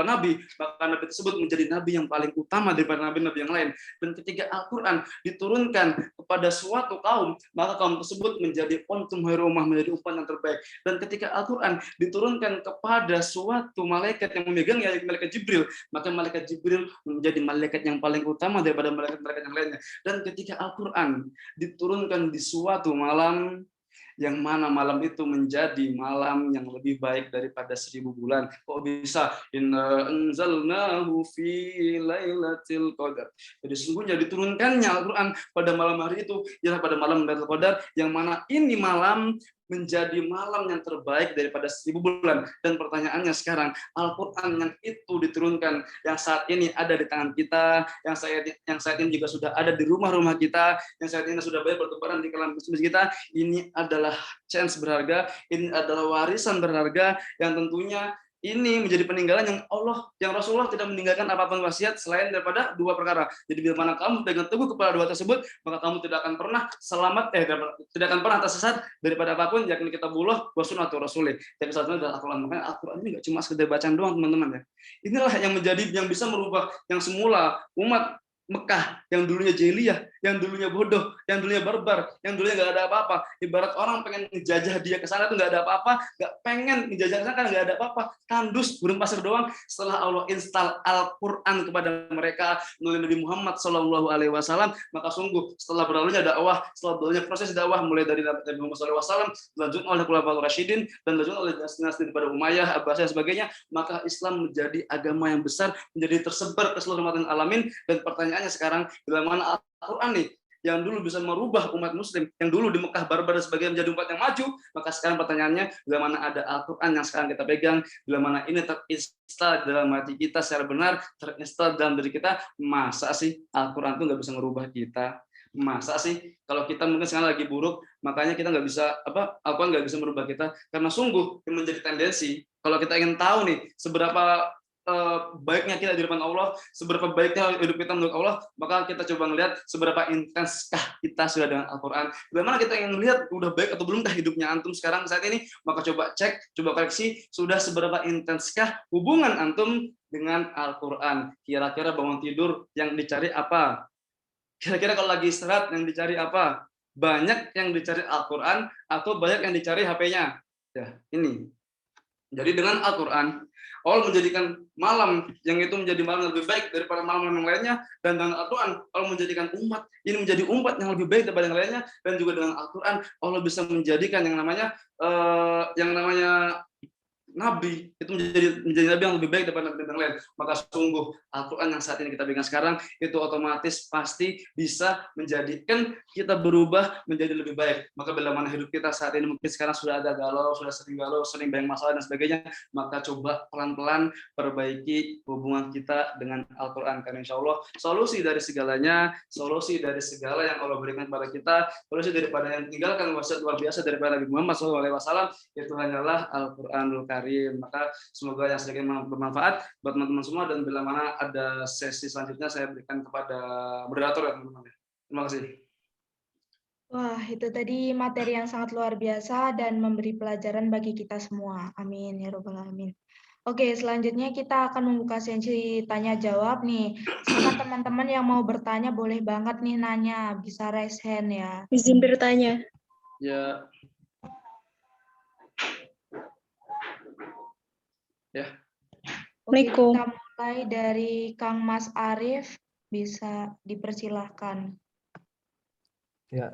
nabi, maka nabi tersebut menjadi nabi yang paling utama daripada nabi-nabi yang lain. Dan ketika Al-Quran diturunkan kepada suatu kaum, maka kaum tersebut menjadi untum khairu ummah, menjadi umat yang terbaik. Dan ketika Al-Quran diturunkan kepada suatu malaikat yang memegang, yaitu malaikat Jibril, maka malaikat Jibril menjadi malaikat yang paling utama daripada malaikat-malaikat yang lainnya. Dan ketika Al-Quran diturunkan di suatu malam, yang mana malam itu menjadi malam yang lebih baik daripada 1000 bulan. Kok bisa? Inna anzalnahu fi lailatul qadar. Jadi sesungguhnya diturunkannya Al-Quran pada malam hari itu, ialah pada malam Lailatul Qadar, yang mana ini malam menjadi malam yang terbaik daripada 1000 bulan. Dan pertanyaannya sekarang, Al-Quran yang itu diturunkan, yang saat ini ada di tangan kita, yang saat ini juga sudah ada di rumah-rumah kita, yang saat ini sudah banyak bertebaran di kalangan muslim kita, ini adalah chance berharga, ini adalah warisan berharga yang tentunya ini menjadi peninggalan yang Rasulullah tidak meninggalkan apapun wasiat selain daripada 2 perkara. Jadi bila mana kamu pegang teguh kepada 2 tersebut, maka kamu tidak akan pernah tidak akan pernah tersesat daripada apapun, yakni kitabullah wa sunnatu rasulih. Yang satunya adalah Al-Quran. Makanya Al-Quran ini nggak cuma sekedar bacaan doang, teman-teman ya. Inilah yang bisa merubah yang semula umat Mekah yang dulunya jahiliyah, yang dulunya bodoh, yang dulunya barbar, yang dulunya nggak ada apa-apa. Ibarat orang pengen ngejajah dia ke sana tuh nggak ada apa-apa, nggak pengen ngejajah ke sana kan nggak ada apa-apa, tandus gurun pasir doang. Setelah Allah install Al-Quran kepada mereka melalui Nabi Muhammad SAW, maka sungguh setelah berlalunya dakwah, setelah berlalunya proses dakwah mulai dari Nabi Muhammad SAW, dilanjutkan oleh Khulafaur Rasyidin dan dilanjutkan oleh dinasti daripada Umayyah, Abbasiyah dan sebagainya, maka Islam menjadi agama yang besar, menjadi tersebar ke seluruh umat alamin. Dan pertanyaannya sekarang, bila mana Al-Quran nih yang dulu bisa merubah umat muslim, yang dulu di Mekah barbar dan sebagainya menjadi umat yang maju, maka sekarang pertanyaannya, bila mana ada Al-Quran yang sekarang kita pegang, bila mana ini terinstal dalam hati kita secara benar, terinstal dalam diri kita, masa sih Al-Quran itu nggak bisa merubah kita? Masa sih kalau kita mungkin sekarang lagi buruk, makanya kita nggak bisa Al-Quran nggak bisa merubah kita? Karena sungguh yang menjadi tendensi, kalau kita ingin tahu nih seberapa baiknya kita di depan Allah, seberapa baiknya hidup kita menurut Allah, maka kita coba ngelihat seberapa intenskah kita sudah dengan Al-Quran. Bagaimana kita ingin melihat udah baik atau belumkah hidupnya antum sekarang saat ini, maka coba cek, coba koreksi, sudah seberapa intenskah hubungan antum dengan Al-Quran. Kira-kira bangun tidur yang dicari apa? Kira-kira kalau lagi istirahat yang dicari apa? banyak yang dicari Al-Quran atau banyak yang dicari HP-nya? Ya, ini. Jadi dengan Al-Quran, Allah menjadikan malam yang itu menjadi malam yang lebih baik daripada malam-malam yang lainnya, dan dengan Al-Quran Allah menjadikan umat ini menjadi umat yang lebih baik daripada yang lainnya, dan juga dengan Al-Quran Allah bisa menjadikan yang namanya nabi itu menjadi nabi yang lebih baik daripada nabi yang lain. Maka sungguh Al-Quran yang saat ini kita pegang sekarang itu otomatis pasti bisa menjadikan kita berubah menjadi lebih baik. Maka bila mana hidup kita saat ini mungkin sekarang sudah ada galau, sudah sering galau, sering banyak masalah dan sebagainya, maka coba pelan-pelan perbaiki hubungan kita dengan Al-Quran, karena insya Allah solusi dari segalanya, solusi dari segala yang Allah berikan kepada kita, solusi daripada yang tinggalkan wasiat luar biasa daripada Nabi Muhammad SAW itu hanyalah Al-Quranul Karim. Maka semoga yang sedikit bermanfaat buat teman-teman semua, dan bila mana ada sesi selanjutnya saya berikan kepada moderator ya teman-teman. Terima kasih. Wah, itu tadi materi yang sangat luar biasa dan memberi pelajaran bagi kita semua. Amin ya robbal alamin. Oke, selanjutnya kita akan membuka sesi tanya jawab nih. Sama teman-teman yang mau bertanya boleh banget nih nanya, bisa raise hand ya. Izin bertanya. Ya. Ya. Oke, kita mulai dari Kang Mas Arief, bisa dipersilahkan. Ya,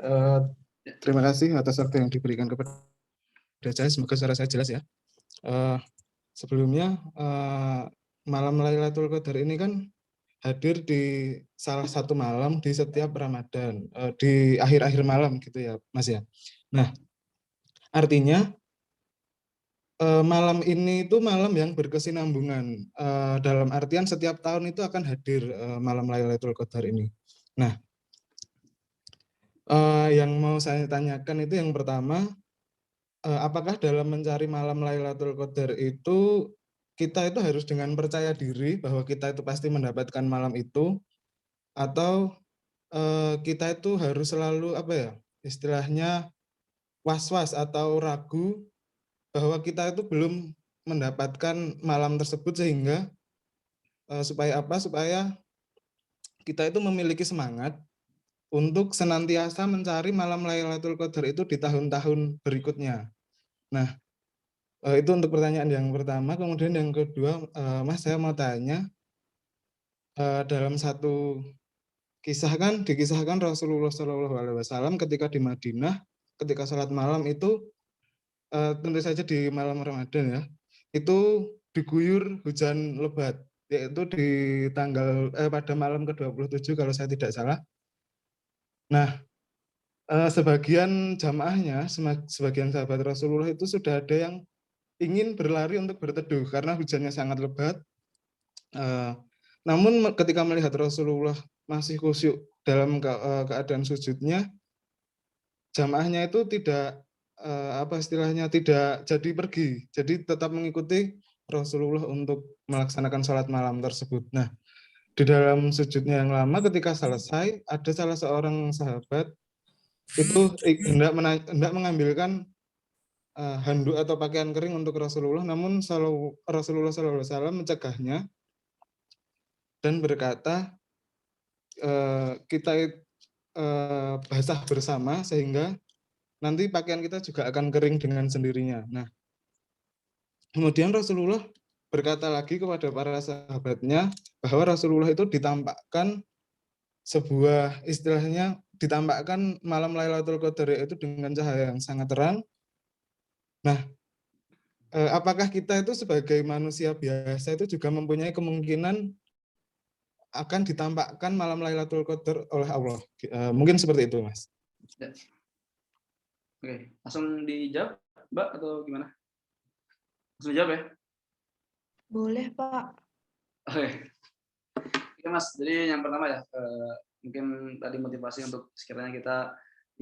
terima kasih atas waktu yang diberikan kepada saya. Semoga suara saya jelas ya. Sebelumnya malam Lailatul Qadar ini kan hadir di salah satu malam di setiap Ramadan, di akhir-akhir malam gitu ya, Mas ya. Nah, artinya malam ini itu malam yang berkesinambungan, dalam artian setiap tahun itu akan hadir malam Lailatul Qadar ini. Nah, yang mau saya tanyakan itu yang pertama, apakah dalam mencari malam Lailatul Qadar itu kita itu harus dengan percaya diri bahwa kita itu pasti mendapatkan malam itu, atau kita itu harus selalu apa ya, istilahnya was-was atau ragu bahwa kita itu belum mendapatkan malam tersebut, sehingga supaya kita itu memiliki semangat untuk senantiasa mencari malam Lailatul Qadar itu di tahun-tahun berikutnya. Nah, itu untuk pertanyaan yang pertama. Kemudian yang kedua, Mas, saya mau tanya, dalam satu kisah kan dikisahkan Rasulullah SAW ketika di Madinah, ketika sholat malam itu, tentu saja di malam Ramadan ya, itu diguyur hujan lebat, yaitu di pada malam ke-27 kalau saya tidak salah. Nah, sebagian jamaahnya, sebagian sahabat Rasulullah itu sudah ada yang ingin berlari untuk berteduh karena hujannya sangat lebat. Namun ketika melihat Rasulullah masih khusyuk dalam keadaan sujudnya, jamaahnya itu tidak tidak jadi pergi, jadi tetap mengikuti Rasulullah untuk melaksanakan sholat malam tersebut. Nah, di dalam sujudnya yang lama ketika selesai, ada salah seorang sahabat itu hendak mengambilkan handuk atau pakaian kering untuk Rasulullah, namun Rasulullah SAW mencegahnya dan berkata, kita basah bersama sehingga nanti pakaian kita juga akan kering dengan sendirinya. Nah, kemudian Rasulullah berkata lagi kepada para sahabatnya bahwa Rasulullah itu ditampakkan sebuah, istilahnya ditampakkan malam Lailatul Qadar itu dengan cahaya yang sangat terang. Nah, apakah kita itu sebagai manusia biasa itu juga mempunyai kemungkinan akan ditampakkan malam Lailatul Qadar oleh Allah? Mungkin seperti itu, Mas. Ya. Oke, langsung dijawab, Mbak, atau gimana? Langsung dijawab ya? Boleh, Pak. Oke, Mas. Jadi yang pertama ya, mungkin tadi motivasi untuk sekiranya kita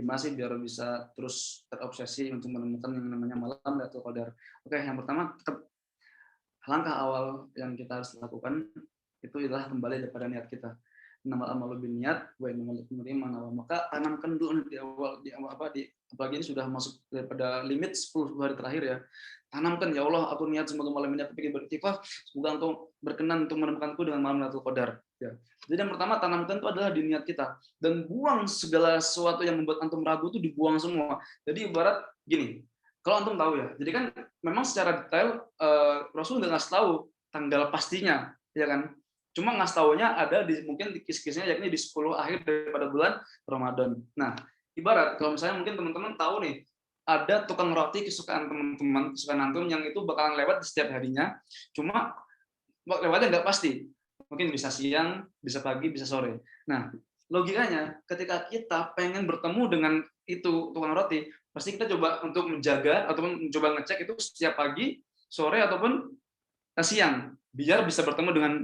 masih biar bisa terus terobsesi untuk menemukan yang namanya malam Lailatul Qadar. Oke, yang pertama, langkah awal yang kita harus lakukan itu adalah kembali daripada niat kita. Nama amalu bin niat, wa innamal likulli maka tanamkan dulu di awal apalagi ini sudah masuk daripada limit 10 hari terakhir ya. Tanamkan, ya Allah, aku niat semoga malam ini aku ingin beritikaf, semoga Engkau berkenan untuk menemukanku dengan malam Lailatul Qadar. Ya. Jadi yang pertama tanamkan itu adalah di niat kita dan buang segala sesuatu yang membuat antum ragu itu dibuang semua. Jadi ibarat gini, kalau antum tahu ya, jadi kan memang secara detail Rasul nggak ngasih tahu tanggal pastinya, ya kan? Cuma ngasih taunya ada di mungkin di kis-kisnya yakni di 10 akhir daripada bulan Ramadan. Nah, ibarat kalau misalnya mungkin teman-teman tahu nih, ada tukang roti kesukaan teman-teman, kesukaan antum yang itu bakalan lewat di setiap harinya, cuma lewatnya nggak pasti. Mungkin bisa siang, bisa pagi, bisa sore. Nah, logikanya ketika kita pengen bertemu dengan itu tukang roti, pasti kita coba untuk menjaga ataupun mencoba ngecek itu setiap pagi, sore ataupun siang, biar bisa bertemu dengan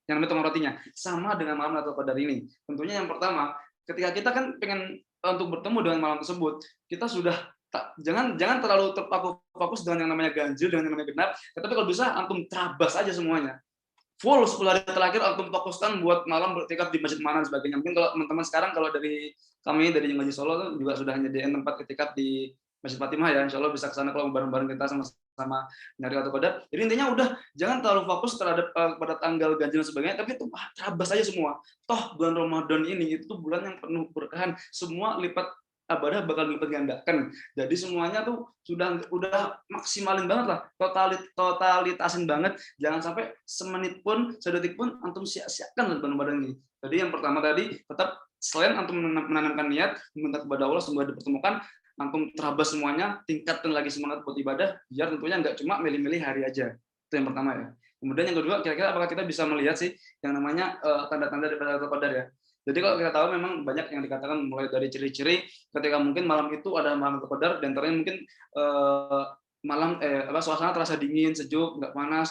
yang namanya tukang rotinya. Sama dengan malam Lailatul Qadar ini. Tentunya yang pertama, ketika kita kan pengen untuk bertemu dengan malam tersebut, kita sudah jangan terlalu terpaku fokus dengan yang namanya ganjil, dengan yang namanya genap, tetapi kalau bisa antum terabas aja semuanya. Full 10 hari terakhir antum fokuskan buat malam bertikaf di masjid mana dan sebagainya. Mungkin kalau teman-teman sekarang kalau dari kami dari Ngaji Solo juga sudah nyediain tempat iktikaf di Masjid Fatimah ya. Insya Allah bisa ke sana kalau bareng-bareng kita sama-sama nyari Lailatul Qadar. Jadi intinya udah jangan terlalu fokus terhadap pada tanggal ganjil dan sebagainya, tapi itu terabas aja semua. Toh bulan Ramadan ini itu bulan yang penuh berkahan, semua lipat ibadah bakal dilipat gandakan. Jadi semuanya tuh udah maksimalin banget lah, totalitasin banget. Jangan sampai semenit pun, sedetik pun antum sia-siakan bulan Ramadan ini. Jadi yang pertama tadi tetap selain antum menanamkan niat, meminta kepada Allah semoga dipertemukan, antum terabas semuanya, tingkatkan lagi semangat buat ibadah, biar tentunya nggak cuma milih-milih hari aja. Itu yang pertama ya. Kemudian yang kedua, kira-kira apakah kita bisa melihat sih yang namanya tanda-tanda daripada Lailatul Qadar ya. Jadi kalau kita tahu memang banyak yang dikatakan mulai dari ciri-ciri ketika mungkin malam itu ada malam Lailatul Qadar, dan antaranya mungkin malam suasana terasa dingin, sejuk, nggak panas,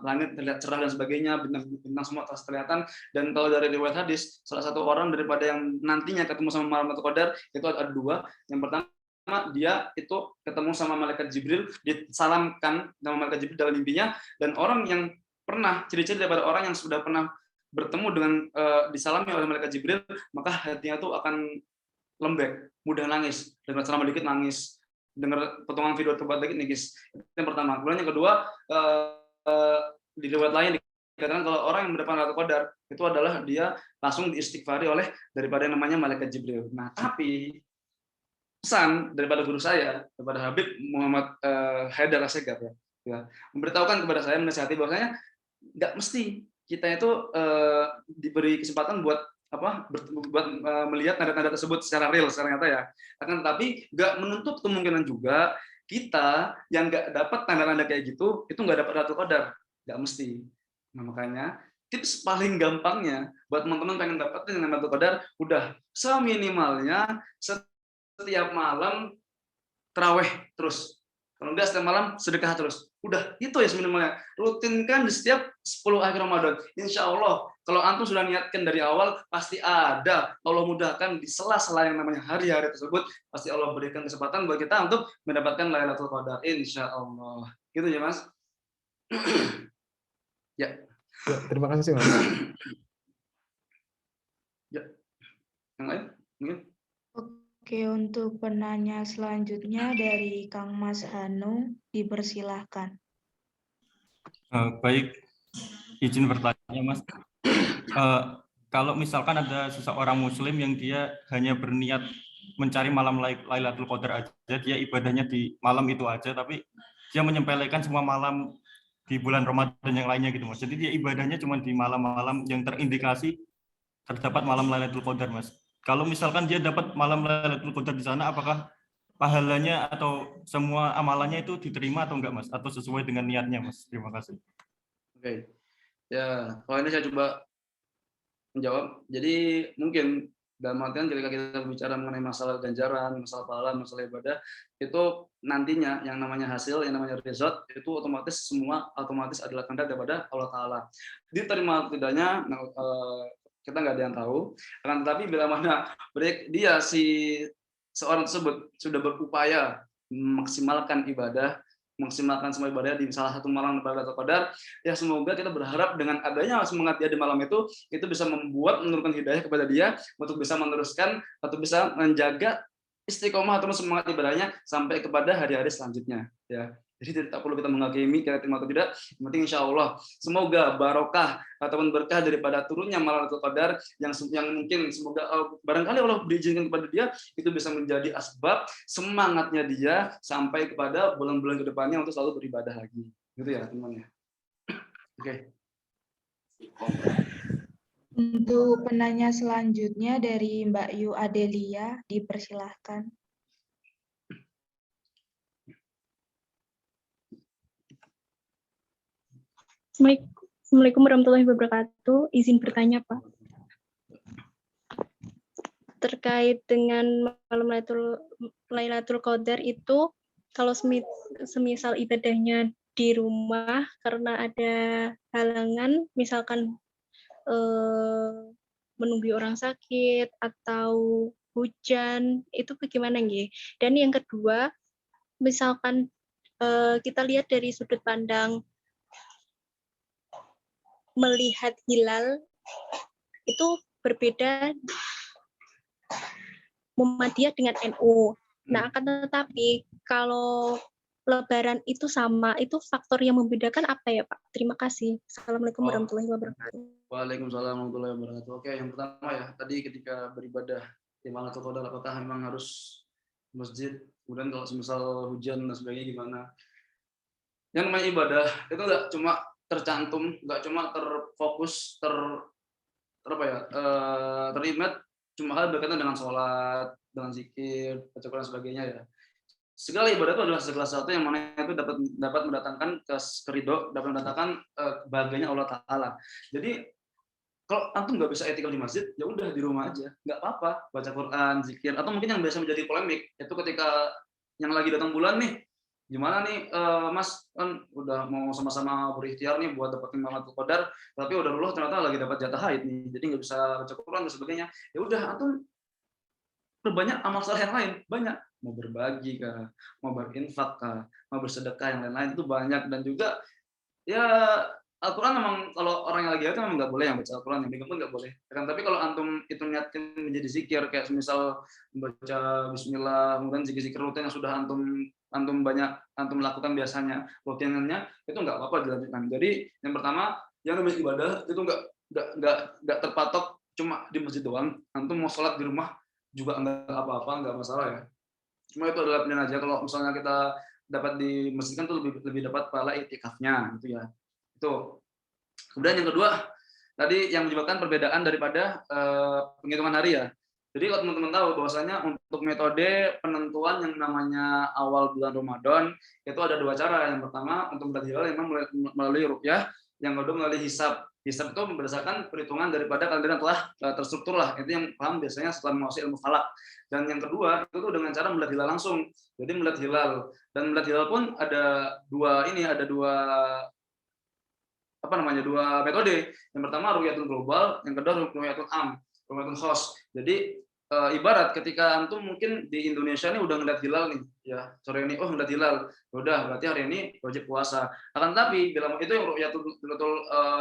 langit terlihat cerah dan sebagainya, bintang semua terasa kelihatan. Dan kalau dari riwayat hadis, salah satu orang daripada yang nantinya ketemu sama malam Lailatul Qadar itu ada dua. Yang pertama dia itu ketemu sama malaikat Jibril, disalamkan sama malaikat Jibril dalam mimpinya, dan orang yang pernah ciri-ciri daripada orang yang sudah pernah bertemu dengan disalami oleh malaikat Jibril, maka hatinya tuh akan lembek, mudah nangis, dengar ceramah dikit nangis, dengar potongan video tempat dikit nangis. Itu yang pertama. Kemudian yang kedua, di riwayat lain dikatakan kalau orang yang mendapatkan Lailatul Qadar itu adalah dia langsung diistighfari oleh daripada yang namanya malaikat Jibril. Nah, tapi pesan daripada guru saya, daripada Habib Muhammad Haidar Assegaf ya, memberitahukan kepada saya, menasihati bahwasanya nggak mesti kita itu diberi kesempatan buat melihat tanda-tanda tersebut secara real, secara nyata ya. Akan tetapi nggak menutup kemungkinan juga kita yang nggak dapat tanda-tanda kayak gitu itu nggak dapat Lailatul Qadar, nggak mesti. Nah makanya tips paling gampangnya buat teman-teman pengen dapetin yang Lailatul Qadar, udah seminimalnya setiap malam tarawih terus. Kalau enggak setiap malam sedekah terus. Udah, itu ya minimalnya. Rutinkan di setiap 10 akhir Ramadan. Insya Allah, kalau antum sudah niatkan dari awal, pasti ada. Allah mudahkan di sela-sela yang namanya hari-hari tersebut, pasti Allah berikan kesempatan buat kita untuk mendapatkan Lailatul Qadar. Insya Allah. Gitu ya, Mas? Ya. Terima kasih, Mas. Ya. Yang lain? Mungkin? Oke, untuk penanya selanjutnya dari Kang Mas Hanung, dipersilahkan. Baik, izin bertanya, Mas. Kalau misalkan ada seseorang Muslim yang dia hanya berniat mencari malam Lailatul Qadar aja, dia ibadahnya di malam itu aja, tapi dia menyepelekan semua malam di bulan Ramadan yang lainnya gitu, Mas. Jadi dia ibadahnya cuma di malam-malam yang terindikasi terdapat malam Lailatul Qadar, Mas. Kalau misalkan dia dapat malam Lailatul Qadar di sana, apakah pahalanya atau semua amalannya itu diterima atau enggak, Mas? Atau sesuai dengan niatnya, Mas? Terima kasih. Oke. Ya, kalau ini saya coba menjawab. Jadi mungkin dalam artian ketika kita bicara mengenai masalah ganjaran, masalah pahala, masalah ibadah, itu nantinya yang namanya hasil, yang namanya result, itu otomatis adalah kehendak daripada Allah Ta'ala. Diterima tidaknya, kita nggak ada yang tahu. Akan tetapi bila mana dia seorang tersebut sudah berupaya memaksimalkan ibadah, maksimalkan semua ibadah di salah satu malam Lailatul Qadar, ya semoga kita berharap dengan adanya semangat dia di malam itu bisa menurunkan hidayah kepada dia untuk bisa meneruskan atau bisa menjaga istiqomah atau semangat ibadahnya sampai kepada hari-hari selanjutnya. Ya, Jadi tak perlu kita menghakimi kita terima atau tidak. Yang penting insya Allah semoga barokah ataupun berkah daripada turunnya malam Lailatul Qadar yang mungkin semoga barangkali Allah berizinkan kepada dia itu bisa menjadi asbab semangatnya dia sampai kepada bulan-bulan kedepannya untuk selalu beribadah lagi. Gitu ya teman-teman ya. Oke. Untuk penanya selanjutnya dari Mbak Yu Adelia, dipersilahkan. Assalamualaikum warahmatullahi wabarakatuh. Izin bertanya, Pak. Terkait dengan malam Lailatul Qadar itu, kalau semisal ibadahnya di rumah karena ada halangan, misalkan menunggu orang sakit atau hujan, itu bagaimana nggih? Dan yang kedua, misalkan kita lihat dari sudut pandang melihat hilal itu berbeda Muhammadiyah dengan NU. Nah, akan tetapi kalau Lebaran itu sama, itu faktor yang membedakan apa ya, Pak? Terima kasih. Assalamualaikum warahmatullahi wabarakatuh. Waalaikumsalam warahmatullahi wabarakatuh. Oke, yang pertama ya, tadi ketika beribadah di Lailatul Qadar apakah memang harus masjid? Kemudian kalau semisal hujan dan sebagainya gimana? Yang namanya ibadah itu nggak cuma tercantum, nggak cuma terfokus, terimat cuma hal berkaitan dengan sholat, dengan zikir, baca Quran dan sebagainya ya. Segala ibadah itu adalah segala sesuatu yang mana itu dapat mendatangkan keridho, dapat mendatangkan kebahagiaan Allah Taala. Jadi kalau antum nggak bisa etikal di masjid, ya udah di rumah aja, nggak apa-apa, baca Quran, zikir, atau mungkin yang biasa menjadi polemik itu ketika yang lagi datang bulan nih. Gimana nih Mas, kan udah mau sama-sama berikhtiar nih buat dapetin Lailatul Qadar, tapi udah luluh ternyata lagi dapat jatah haid nih, jadi nggak bisa baca Quran dan sebagainya. Ya udah antum perbanyak amal saleh yang lain, banyak, mau berbagi kah, mau berinfak kah, mau bersedekah yang lain-lain itu banyak. Dan juga ya Al-Quran memang kalau orang yang lagi haid memang nggak boleh yang baca Al-Quran, yang pun nggak boleh. Tapi kalau antum itu niatkan menjadi zikir, kayak misal membaca Bismillah, kemudian zikir-zikir rutin yang sudah antum lakukan biasanya, rutinannya itu nggak apa-apa dilanjutkan. Jadi yang pertama, yang namanya ibadah itu nggak terpatok cuma di masjid doang. Antum mau sholat di rumah juga nggak apa-apa, nggak masalah ya. Cuma itu adalah pilihan aja. Kalau misalnya kita dapat di masjid kan tuh lebih dapat pahala iktikafnya gitu ya. Itu. Kemudian yang kedua tadi yang menyebabkan perbedaan daripada penghitungan hari ya. Jadi kalau teman-teman tahu bahwasanya untuk metode penentuan yang namanya awal bulan Ramadan itu ada dua cara. Yang pertama untuk melihat hilal memang melalui ruqyah, yang kedua melalui hisab. Hisab itu berdasarkan perhitungan daripada kalender yang telah terstruktur lah. Itu yang paham biasanya setelah menguasai ilmu falak. Dan yang kedua itu tuh dengan cara melihat hilal langsung. Jadi melihat hilal, dan melihat hilal pun ada dua metode. Yang pertama ru'yatul global, yang kedua ru'yatul am, ru'yatul khos. Jadi ibarat ketika antum mungkin di Indonesia ini udah ngeliat hilal nih, ya sore ini ngeliat hilal, udah berarti hari ini wajib puasa. Akan tapi bila itu yang ru'yatul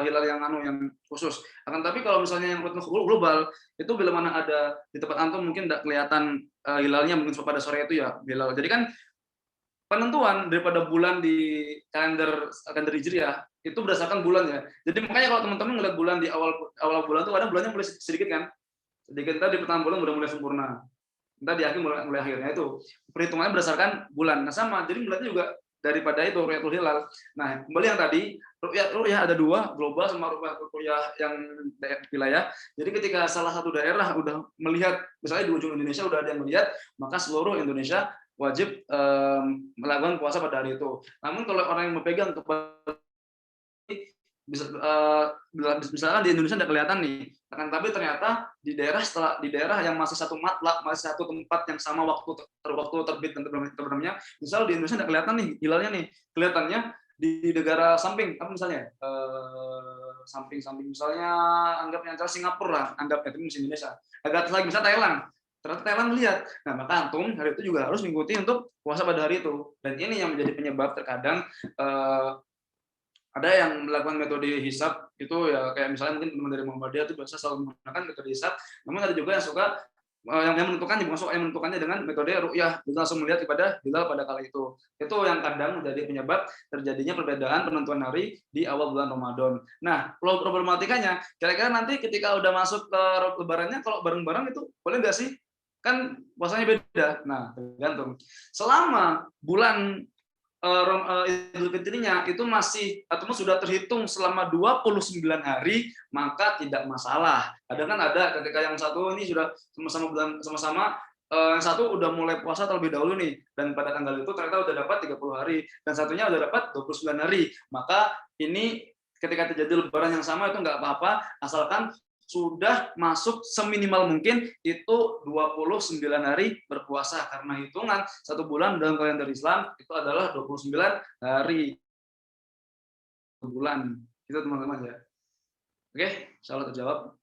hilal yang khusus. Akan tapi kalau misalnya yang ru'yatul global itu bila mana ada di tempat antum mungkin tidak kelihatan hilalnya mungkin pada sore itu ya hilal. Jadi kan penentuan daripada bulan di kalender Hijriah itu berdasarkan bulan ya. Jadi makanya kalau teman-teman ngeliat bulan di awal bulan tuh kadang bulannya mulai sedikit kan. Sedikit di pertengahan bulan udah mulai sempurna. Entar di akhir mulai akhirnya itu. Perhitungannya berdasarkan bulan. Nah sama, jadi melihatnya juga daripada itu ru'yatul hilal. Nah, kembali yang tadi, ru'yah ada dua, global sama ru'yah yang wilayah. Jadi ketika salah satu daerah udah melihat, misalnya di ujung Indonesia udah ada yang melihat, maka seluruh Indonesia wajib melakukan puasa pada hari itu. Namun kalau orang yang memegang kepada misalkan di Indonesia tidak kelihatan nih, akan tapi ternyata di daerah yang masih satu matlak, masih satu tempat yang sama waktu terbit dan terbenamnya, misal di Indonesia tidak kelihatan nih hilalnya nih, kelihatannya di negara samping, apa misalnya samping misalnya anggap yang Singapura lah, anggap itu misalnya Indonesia, agak lagi misalnya Thailand. Ternyata Thailand melihat, nah maka antum hari itu juga harus mengikuti untuk puasa pada hari itu. Dan ini yang menjadi penyebab terkadang ada yang melakukan metode hisab itu ya kayak misalnya mungkin teman dari Muhammadiyah itu biasa selalu menggunakan metode hisab, namun ada juga yang suka yang menentukannya, bukan sok yang menentukannya dengan metode ru'yah, kita langsung melihat kepada hilal pada kala itu. Itu yang kadang menjadi penyebab terjadinya perbedaan penentuan hari di awal bulan Ramadan. Nah, problematikanya, kira-kira nanti ketika udah masuk ke lebarannya, kalau bareng-bareng itu boleh nggak sih? Kan puasanya beda. Nah, tergantung. Selama bulan Idul Fitrinya itu masih atau sudah terhitung selama 29 hari, maka tidak masalah. Kadang kan ada ketika yang satu ini sudah sama-sama bulan sama-sama, yang satu udah mulai puasa terlebih dahulu nih, dan pada tanggal itu ternyata udah dapat 30 hari dan satunya udah dapat 29 hari. Maka ini ketika terjadi lebaran yang sama itu nggak apa-apa, asalkan sudah masuk seminimal mungkin itu 29 hari berpuasa, karena hitungan satu bulan dalam kalender Islam itu adalah 29 hari bulan. Itu teman-teman ya. Oke, insyaallah terjawab.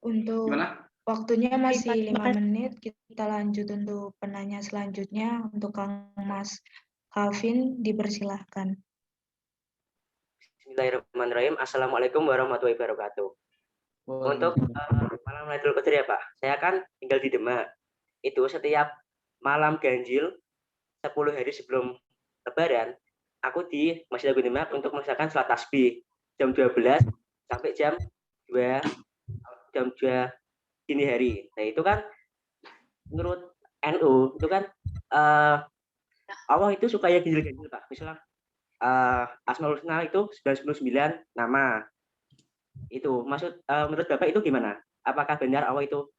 Untuk Gimana? waktunya masih Terima 5 kasih. menit, kita lanjut untuk penanya selanjutnya. Untuk Kang Mas Calvin, dipersilahkan. Bismillahirrahmanirrahim. Assalamualaikum warahmatullahi wabarakatuh. Untuk malam Lailatul Qadar ya Pak, saya kan tinggal di Demak. Itu setiap malam ganjil 10 hari sebelum Lebaran, aku di Masjid Agung Demak untuk melaksanakan sholat tasbih jam 12 sampai jam 2 dini hari. Nah itu kan menurut NU itu kan Allah itu suka yang ganjil-ganjil Pak. Misalnya Asmaul Husna itu 99 nama. Itu maksud menurut Bapak itu gimana? Apakah benar Allah itu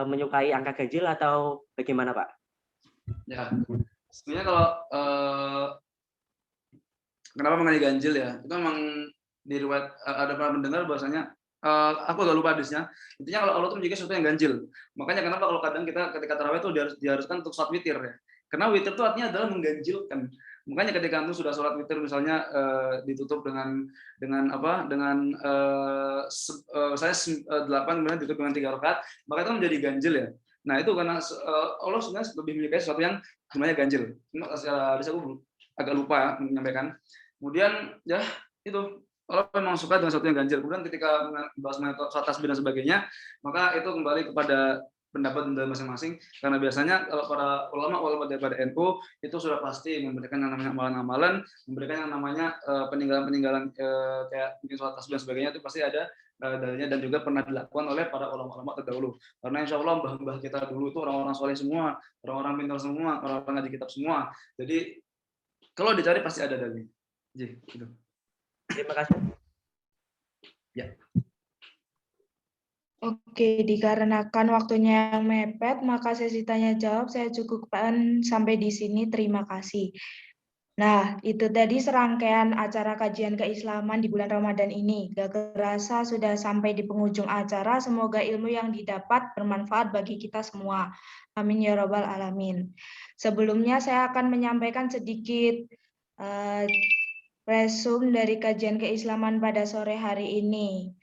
menyukai angka ganjil atau bagaimana, Pak? Ya, sebenarnya kalau kenapa mengenai ganjil ya? Itu memang di riwayat ada pernah mendengar bahwasanya aku agak lupa hadisnya. Intinya kalau Allah itu menjaga sesuatu yang ganjil. Makanya kenapa kalau kadang kita ketika tarawih itu diharuskan untuk sholat witir ya. Karena witir itu artinya adalah mengganjilkan. Makanya ketika antum sudah sholat witir misalnya ditutup dengan apa? Dengan saya 8 kemudian ditutup dengan 3 rakaat, maka itu menjadi ganjil ya. Nah, itu karena Allah sebenarnya lebih menyukai sesuatu yang sebenarnya ganjil. Cuma secara hadis aku agak lupa ya menyampaikan. Kemudian ya itu Allah memang suka dengan sesuatu yang ganjil. Kemudian ketika membahas sholat tasbih dan sebagainya, maka itu kembali kepada pendapat dari masing-masing, karena biasanya kalau para ulama daripada NU itu sudah pasti memberikan yang namanya amalan-amalan, memberikan yang namanya peninggalan-peninggalan kayak mungkin sholat tasbih dan sebagainya, itu pasti ada dalilnya dan juga pernah dilakukan oleh para ulama-ulama terdahulu. Karena insya Allah mbah-mbah kita dulu itu orang-orang soleh semua, orang-orang pintar semua, orang-orang ngaji kitab semua. Jadi kalau dicari pasti ada dalilnya. Jadi gitu. Terima kasih. Ya. Oke, dikarenakan waktunya yang mepet, maka sesi tanya jawab saya cukupkan sampai di sini. Terima kasih. Nah, itu tadi serangkaian acara kajian keislaman di bulan Ramadan ini. Gak kerasa sudah sampai di penghujung acara. Semoga ilmu yang didapat bermanfaat bagi kita semua. Amin ya robbal alamin. Sebelumnya saya akan menyampaikan sedikit resum dari kajian keislaman pada sore hari ini.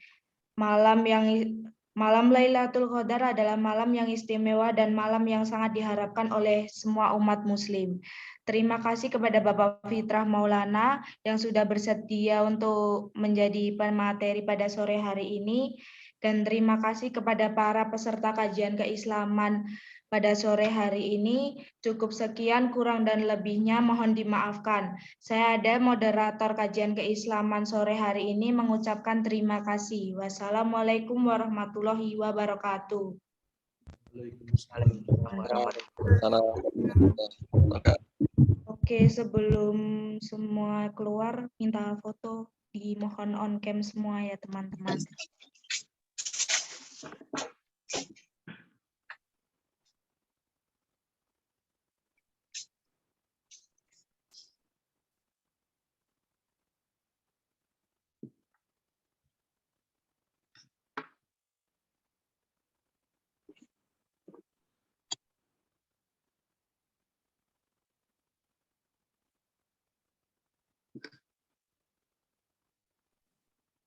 Malam Lailatul Qadar adalah malam yang istimewa dan malam yang sangat diharapkan oleh semua umat muslim. Terima kasih kepada Bapak Fitrah Maulana yang sudah bersedia untuk menjadi pemateri pada sore hari ini. Dan terima kasih kepada para peserta kajian keislaman pada sore hari ini. Cukup sekian, kurang dan lebihnya mohon dimaafkan. Saya ada moderator kajian keislaman sore hari ini mengucapkan terima kasih. Wassalamualaikum warahmatullahi wabarakatuh. Oke, sebelum semua keluar, minta foto, dimohon on cam semua ya teman-teman.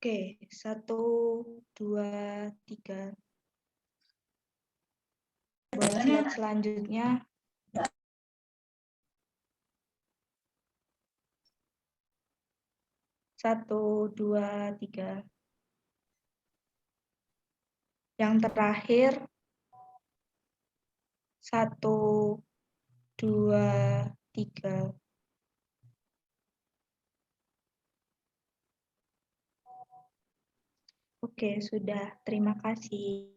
Oke, 1, 2, 3. Buat slide selanjutnya. Satu, dua, tiga. Yang terakhir 1, 2, 3. Oke, sudah. Terima kasih.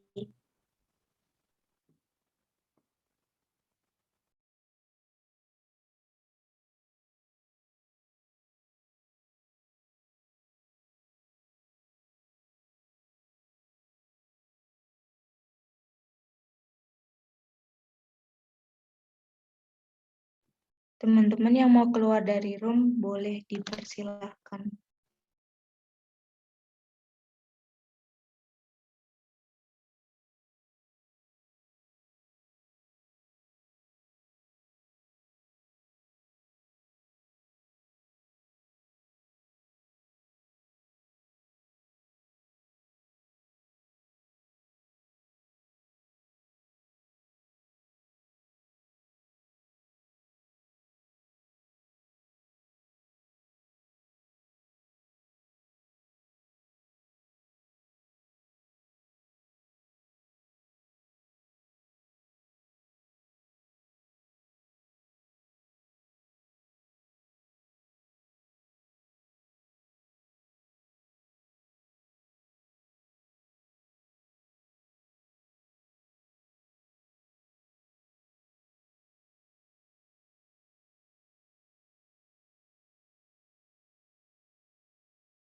Teman-teman yang mau keluar dari room boleh dipersilahkan.